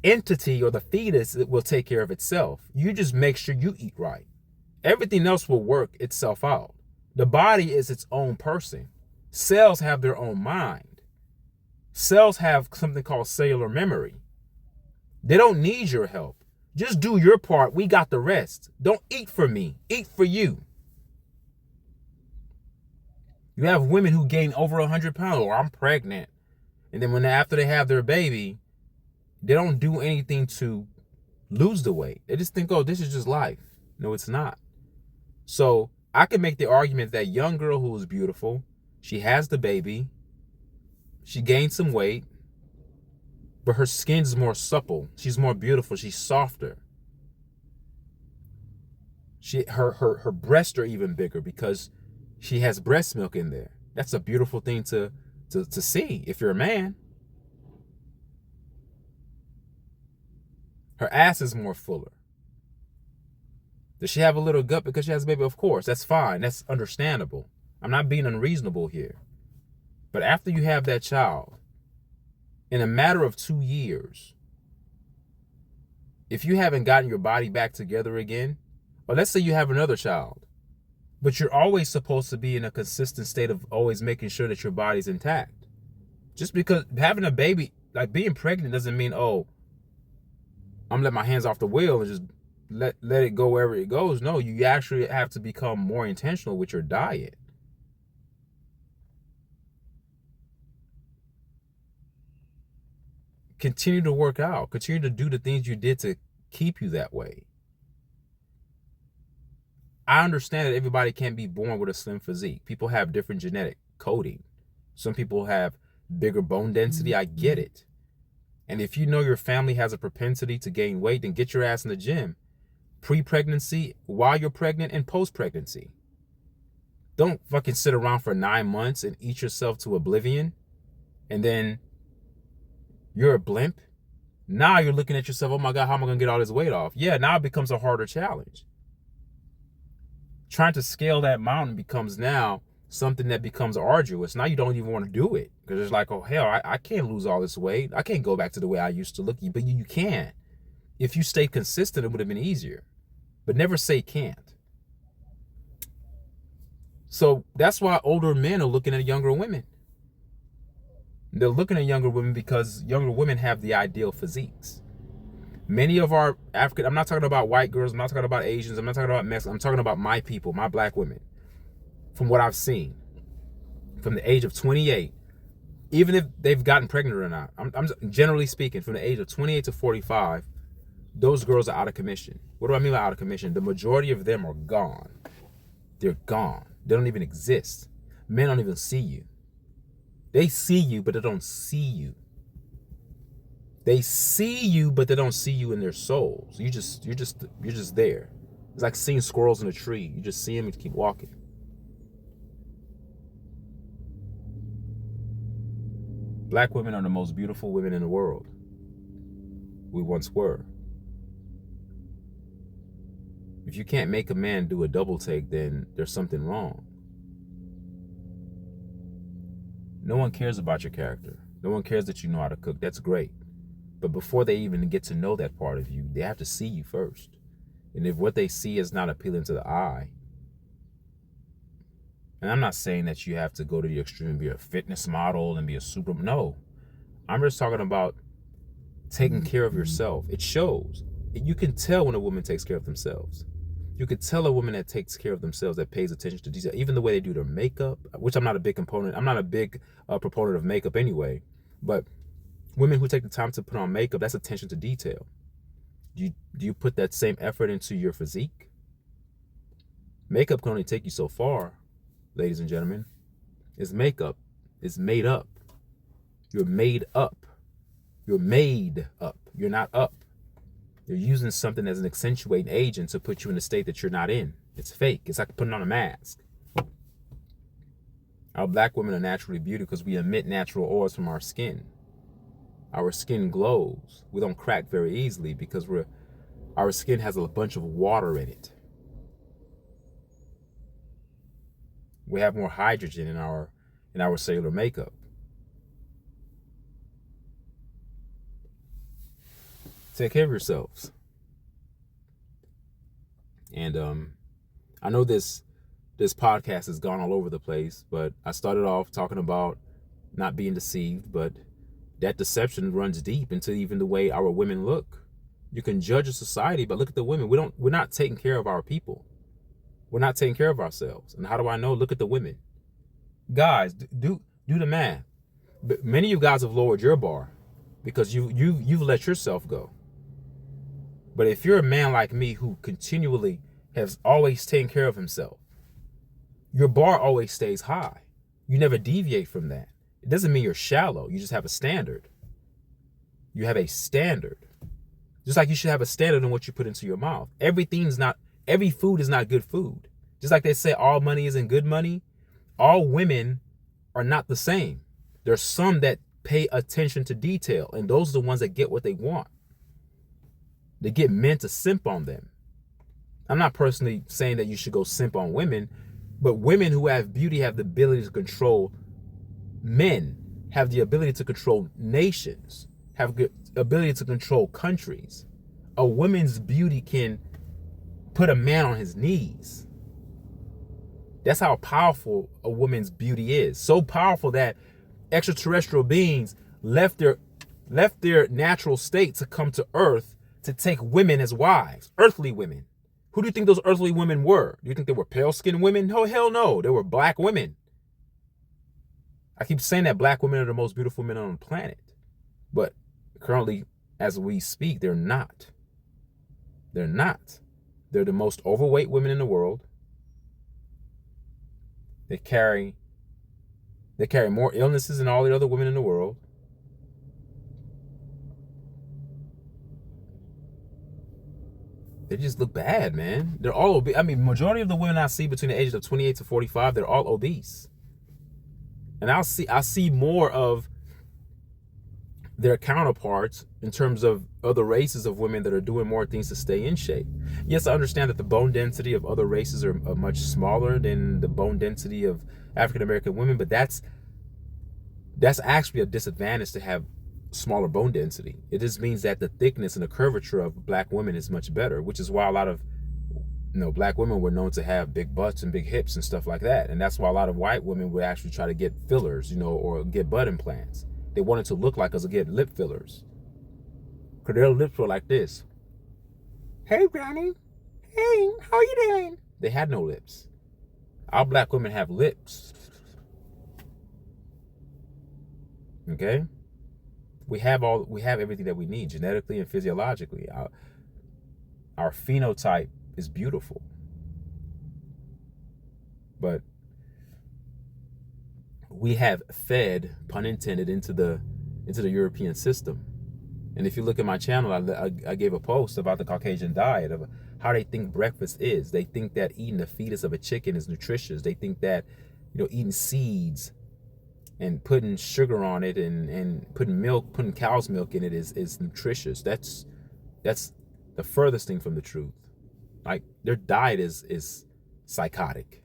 entity or the fetus, it will take care of itself. You just make sure you eat right. Everything else will work itself out. The body is its own person. Cells have their own mind. Cells have something called cellular memory. They don't need your help. Just do your part. We got the rest. Don't eat for me. Eat for you. You have women who gain over 100 pounds. Or I'm pregnant. And then after they have their baby, they don't do anything to lose the weight. They just think, oh, this is just life. No, it's not. So I can make the argument that young girl who is beautiful, she has the baby, she gained some weight, but her skin's more supple. She's more beautiful. She's softer. Her breasts are even bigger because she has breast milk in there. That's a beautiful thing to see if you're a man. Her ass is more fuller. Does she have a little gut because she has a baby? Of course, that's fine. That's understandable. I'm not being unreasonable here. But after you have that child, in a matter of 2 years, if you haven't gotten your body back together again, or let's say you have another child, but you're always supposed to be in a consistent state of always making sure that your body's intact. Just because having a baby, like being pregnant, doesn't mean, oh, I'm letting my hands off the wheel and just let it go wherever it goes. No, you actually have to become more intentional with your diet. Continue to work out. Continue to do the things you did to keep you that way. I understand that everybody can't be born with a slim physique. People have different genetic coding. Some people have bigger bone density. I get it. And if you know your family has a propensity to gain weight, then get your ass in the gym. Pre-pregnancy, while you're pregnant, and post-pregnancy. Don't fucking sit around for 9 months and eat yourself to oblivion. And then you're a blimp. Now you're looking at yourself, oh my God, how am I going to get all this weight off? Yeah, now it becomes a harder challenge. Trying to scale that mountain becomes now something that becomes arduous. Now you don't even want to do it because it's like, oh hell, I can't lose all this weight. I can't go back to the way I used to look. But you can. If you stay consistent, it would have been easier. But never say can't. So that's why older men are looking at younger women. They're looking at younger women because younger women have the ideal physiques. Many of our African, I'm not talking about white girls, I'm not talking about Asians, I'm not talking about Mexicans, I'm talking about my people, my black women. From what I've seen, from the age of 28, even if they've gotten pregnant or not, I'm generally speaking, from the age of 28 to 45, those girls are out of commission. What do I mean by out of commission? The majority of them are gone. They're gone. They don't even exist. Men don't even see you. They see you, but they don't see you. They see you, but they don't see you in their souls. You're just there. It's like seeing squirrels in a tree. You just see them and keep walking. Black women are the most beautiful women in the world. We once were. If you can't make a man do a double take, then there's something wrong. No one cares about your character. No one cares that you know how to cook. That's great. But before they even get to know that part of you, they have to see you first. And if what they see is not appealing to the eye, and I'm not saying that you have to go to the extreme and be a fitness model and be a super, no. I'm just talking about taking care of yourself. It shows. You can tell when a woman takes care of themselves. You could tell a woman that takes care of themselves, that pays attention to detail, even the way they do their makeup, which I'm not a big component. I'm not a big proponent of makeup anyway, but women who take the time to put on makeup, that's attention to detail. Do you put that same effort into your physique? Makeup can only take you so far, ladies and gentlemen. It's makeup. It's made up. You're made up. You're made up. You're not up. You're using something as an accentuating agent to put you in a state that you're not in. It's fake. It's like putting on a mask. Our black women are naturally beautiful because we emit natural oils from our skin. Our skin glows. We don't crack very easily because our skin has a bunch of water in it. We have more hydrogen in our cellular makeup. Take care of yourselves. And I know this podcast has gone all over the place, but I started off talking about not being deceived, but that deception runs deep into even the way our women look. You can judge a society, but look at the women. We're not taking care of our people. We're not taking care of ourselves. And how do I know? Look at the women. Guys, do the math. But many of you guys have lowered your bar because you've let yourself go. But if you're a man like me who continually has always taken care of himself, your bar always stays high. You never deviate from that. It doesn't mean you're shallow. You just have a standard. You have a standard. Just like you should have a standard in what you put into your mouth. Every food is not good food. Just like they say all money isn't good money, all women are not the same. There's some that pay attention to detail, and those are the ones that get what they want. They get men to simp on them. I'm not personally saying that you should go simp on women, but women who have beauty have the ability to control men, have the ability to control nations, have the ability to control countries. A woman's beauty can put a man on his knees. That's how powerful a woman's beauty is. So powerful that extraterrestrial beings left their natural state to come to Earth to take women as wives, earthly women. Who do you think those earthly women were? Do you think they were pale-skinned women? No, hell no. They were black women. I keep saying that black women are the most beautiful men on the planet. But currently, as we speak, they're not. They're not. They're the most overweight women in the world. They carry more illnesses than all the other women in the world. They just look bad, man. They're all obese. I mean, majority of the women I see between the ages of 28 to 45, they're all obese. And I see more of their counterparts in terms of other races of women that are doing more things to stay in shape. Yes, I understand that the bone density of other races are much smaller than the bone density of African American women, but that's actually a disadvantage to have smaller bone density. It just means that the thickness and the curvature of black women is much better, which is why a lot of black women were known to have big butts and big hips and stuff like that. And that's why a lot of white women would actually try to get fillers, or get butt implants. They wanted to look like us or get lip fillers. Because their lips were like this. Hey, Granny. Hey, how you doing? They had no lips. Our black women have lips. Okay? We have everything that we need genetically and physiologically. Our phenotype is beautiful. But we have fed, pun intended, into the European system. And if you look at my channel, I gave a post about the Caucasian diet, of how they think breakfast is. They think that eating the fetus of a chicken is nutritious. They think that, eating seeds and putting sugar on it and putting cow's milk in it is nutritious. That's the furthest thing from the truth. Like, their diet is psychotic.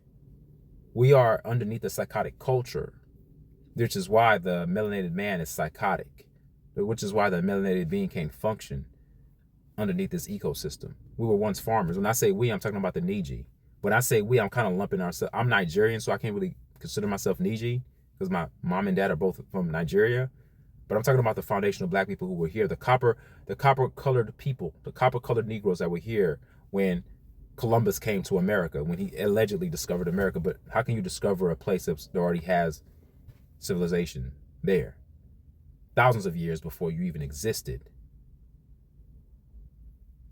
We are underneath a psychotic culture, which is why the melanated man is psychotic, which is why the melanated being can't function underneath this ecosystem. We were once farmers. When I say we, I'm talking about the Niji. When I say we, I'm kind of lumping ourselves. I'm Nigerian, so I can't really consider myself Niji because my mom and dad are both from Nigeria. But I'm talking about the foundational black people who were here, the copper-colored people, the copper-colored Negroes that were here when Columbus came to America, when he allegedly discovered America. But how can you discover a place that already has civilization there? Thousands of years before you even existed.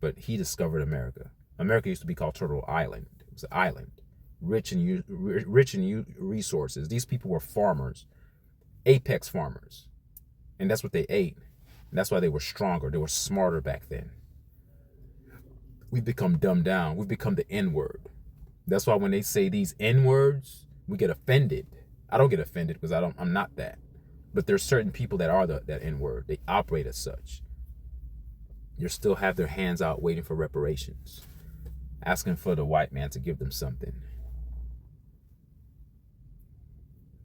But he discovered America. America used to be called Turtle Island. It was an island, rich in resources. These people were farmers, apex farmers. And that's what they ate. And that's why they were stronger. They were smarter back then. We've become dumbed down. We've become the N-word. That's why when they say these N-words, we get offended. I don't get offended because I'm not that. But there's certain people that are that N-word. They operate as such. They still have their hands out waiting for reparations, asking for the white man to give them something.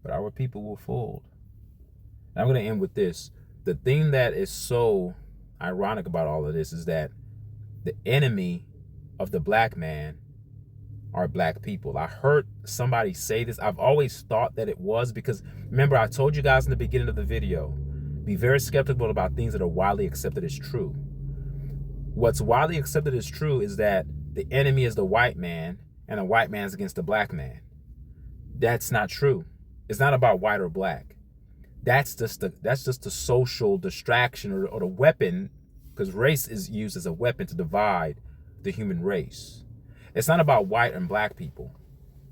But our people were fooled. And I'm going to end with this. The thing that is so ironic about all of this is that the enemy of the black man are black people. I heard somebody say this. I've always thought that it was, because remember, I told you guys in the beginning of the video, be very skeptical about things that are widely accepted as true. What's widely accepted as true is that the enemy is the white man and the white man's against the black man. That's not true. It's not about white or black. That's just the social distraction or the weapon, because race is used as a weapon to divide the human race. It's not about white and black people.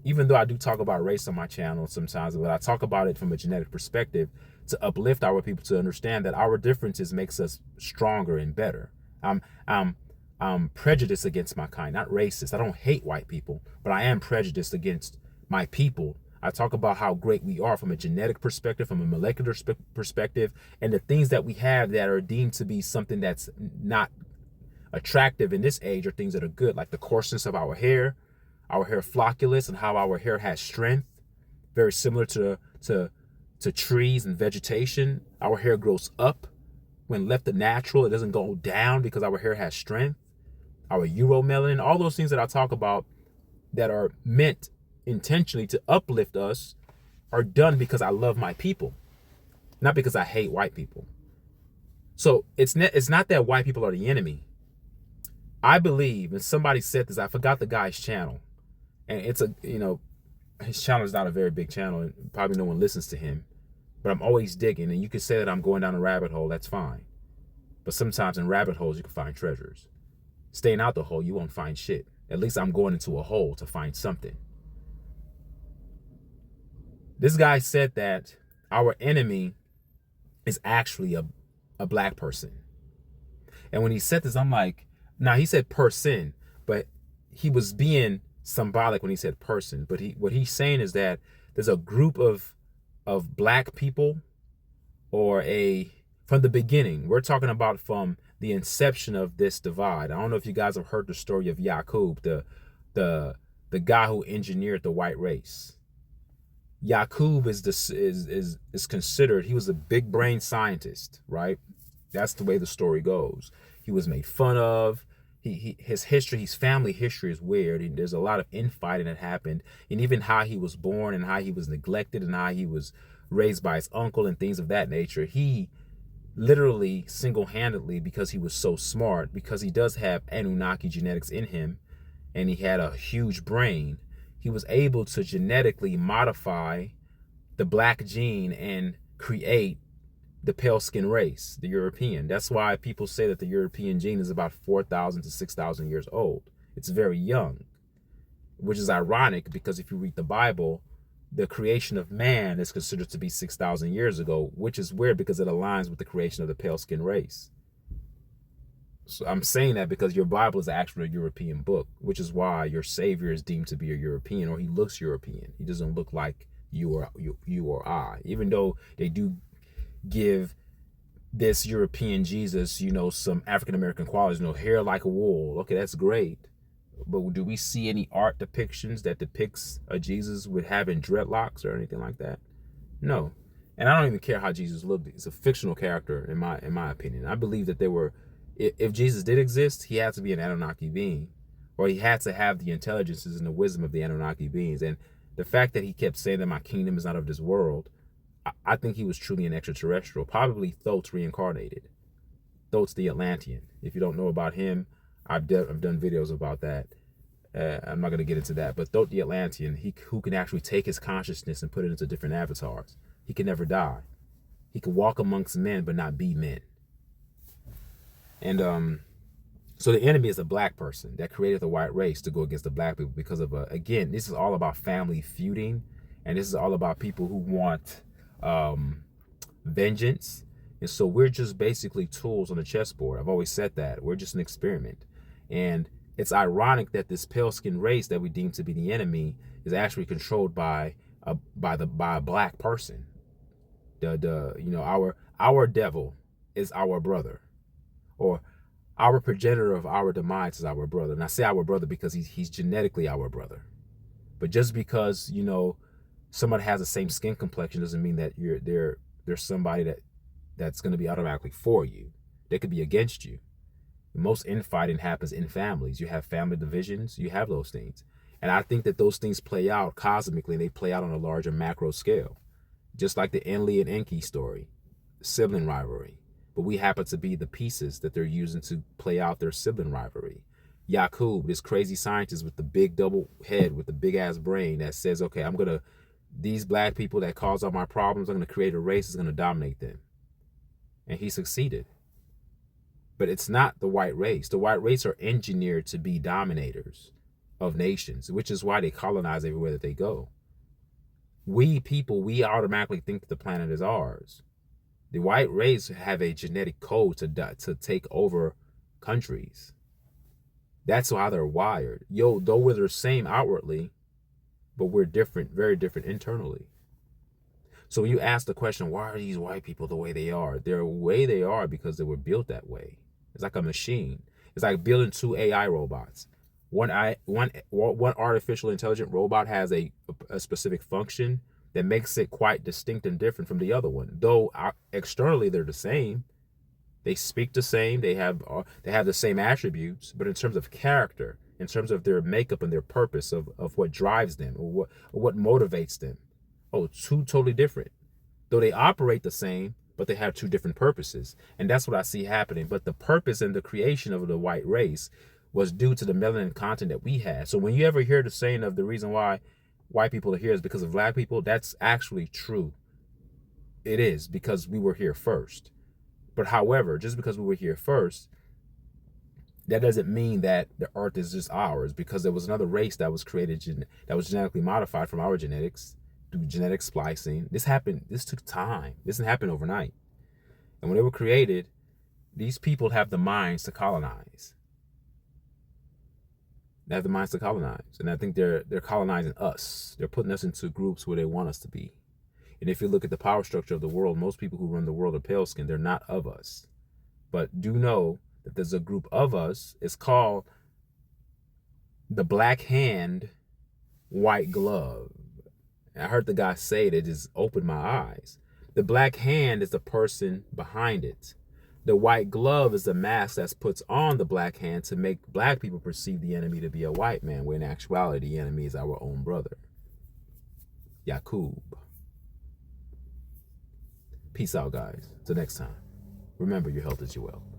Even though I do talk about race on my channel sometimes, but I talk about it from a genetic perspective to uplift our people to understand that our differences makes us stronger and better. I'm prejudiced against my kind, not racist. I don't hate white people, but I am prejudiced against my people. I talk about how great we are from a genetic perspective, from a molecular perspective, and the things that we have that are deemed to be something that's not attractive in this age are things that are good, like the coarseness of our hair flocculus, and how our hair has strength, very similar to trees and vegetation. Our hair grows up when left natural. It doesn't go down because our hair has strength. Our uromelanin, all those things that I talk about that are meant intentionally to uplift us are done because I love my people, not because I hate white people. So it's not that white people are the enemy. I believe, and somebody said this, I forgot the guy's channel, and it's his channel is not a very big channel, and probably no one listens to him, but I'm always digging, and you could say that I'm going down a rabbit hole, that's fine. But sometimes in rabbit holes, you can find treasures. Staying out the hole, you won't find shit. At least I'm going into a hole to find something. This guy said that our enemy is actually a black person. And when he said this, I'm like, now he said person, but he was being symbolic when he said person. But what he's saying is that there's a group of black people, from the beginning. We're talking about from the inception of this divide. I don't know if you guys have heard the story of Yaqub, the guy who engineered the white race. Yaqub is considered, he was a big brain scientist, right? That's the way the story goes. He was made fun of. his history, his family history is weird. And there's a lot of infighting that happened, and even how he was born and how he was neglected and how he was raised by his uncle and things of that nature. He literally single-handedly, because he was so smart, because he does have Anunnaki genetics in him, and he had a huge brain, he was able to genetically modify the black gene and create the pale skin race, the European. That's why people say that the European gene is about 4,000 to 6,000 years old. It's very young, which is ironic because if you read the Bible, the creation of man is considered to be 6,000 years ago, which is weird because it aligns with the creation of the pale skin race. So I'm saying that because your Bible is actually a European book, which is why your Savior is deemed to be a European, or he looks European. He doesn't look like you or I, even though they do give this European Jesus, some African American qualities, hair like a wool. Okay, that's great. But do we see any art depictions that depicts a Jesus with having dreadlocks or anything like that? No. And I don't even care how Jesus looked. It's a fictional character in my opinion. I believe that if Jesus did exist, he had to be an Anunnaki being, or he had to have the intelligences and the wisdom of the Anunnaki beings. And the fact that he kept saying that my kingdom is not of this world, I think he was truly an extraterrestrial, probably Thoth reincarnated. Thoth's the Atlantean. If you don't know about him, I've done videos about that. I'm not going to get into that, but Thoth the Atlantean, who can actually take his consciousness and put it into different avatars. He can never die. He can walk amongst men but not be men. And so the enemy is a black person that created the white race to go against the black people because of again, this is all about family feuding, and this is all about people who want vengeance. And so we're just basically tools on the chessboard. I've always said that. We're just an experiment. And it's ironic that this pale skin race that we deem to be the enemy is actually controlled by a black person. Our devil is our brother, or our progenitor of our demise is our brother. And I say our brother because he's genetically our brother. But just because someone has the same skin complexion doesn't mean that there's somebody that's going to be automatically for you. They could be against you. Most infighting happens in families. You have family divisions. You have those things. And I think that those things play out cosmically, and they play out on a larger macro scale. Just like the Enlil and Enki story, sibling rivalry. But we happen to be the pieces that they're using to play out their sibling rivalry. Yakub, this crazy scientist with the big double head, with the big ass brain that says, okay, these black people that cause all my problems, I'm going to create a race that's going to dominate them. And he succeeded. But it's not the white race. The white race are engineered to be dominators of nations, which is why they colonize everywhere that they go. We automatically think that the planet is ours. The white race have a genetic code to take over countries. That's how they're wired. Though we're the same outwardly, but we're different, very different internally. So when you ask the question, why are these white people the way they are? They're the way they are because they were built that way. It's like a machine. It's like building two AI robots. One artificial intelligent robot has a specific function that makes it quite distinct and different from the other one. Though externally they're the same, they speak the same, they have the same attributes, but in terms of character, in terms of their makeup and their purpose of what drives them or what motivates them, two totally different. Though they operate the same, but they have two different purposes. And that's what I see happening. But the purpose and the creation of the white race was due to the melanin content that we had. So when you ever hear the saying of the reason why white people are here is because of black people, that's actually true. It is, because we were here first. But however, just because we were here first, that doesn't mean that the earth is just ours, because there was another race that was created, that was genetically modified from our genetics through genetic splicing. This took time. This didn't happen overnight. And when they were created, these people have the minds to colonize. They have the minds to colonize. And I think they're colonizing us. They're putting us into groups where they want us to be. And if you look at the power structure of the world, most people who run the world are pale skin. They're not of us. But do know that there's a group of us. It's called the black hand, white glove. I heard the guy say it. It just opened my eyes. The black hand is the person behind it. The white glove is the mask that's put on the black hand to make black people perceive the enemy to be a white man, when in actuality the enemy is our own brother, Yaqub. Peace out, guys. Till next time. Remember, your health is your wealth.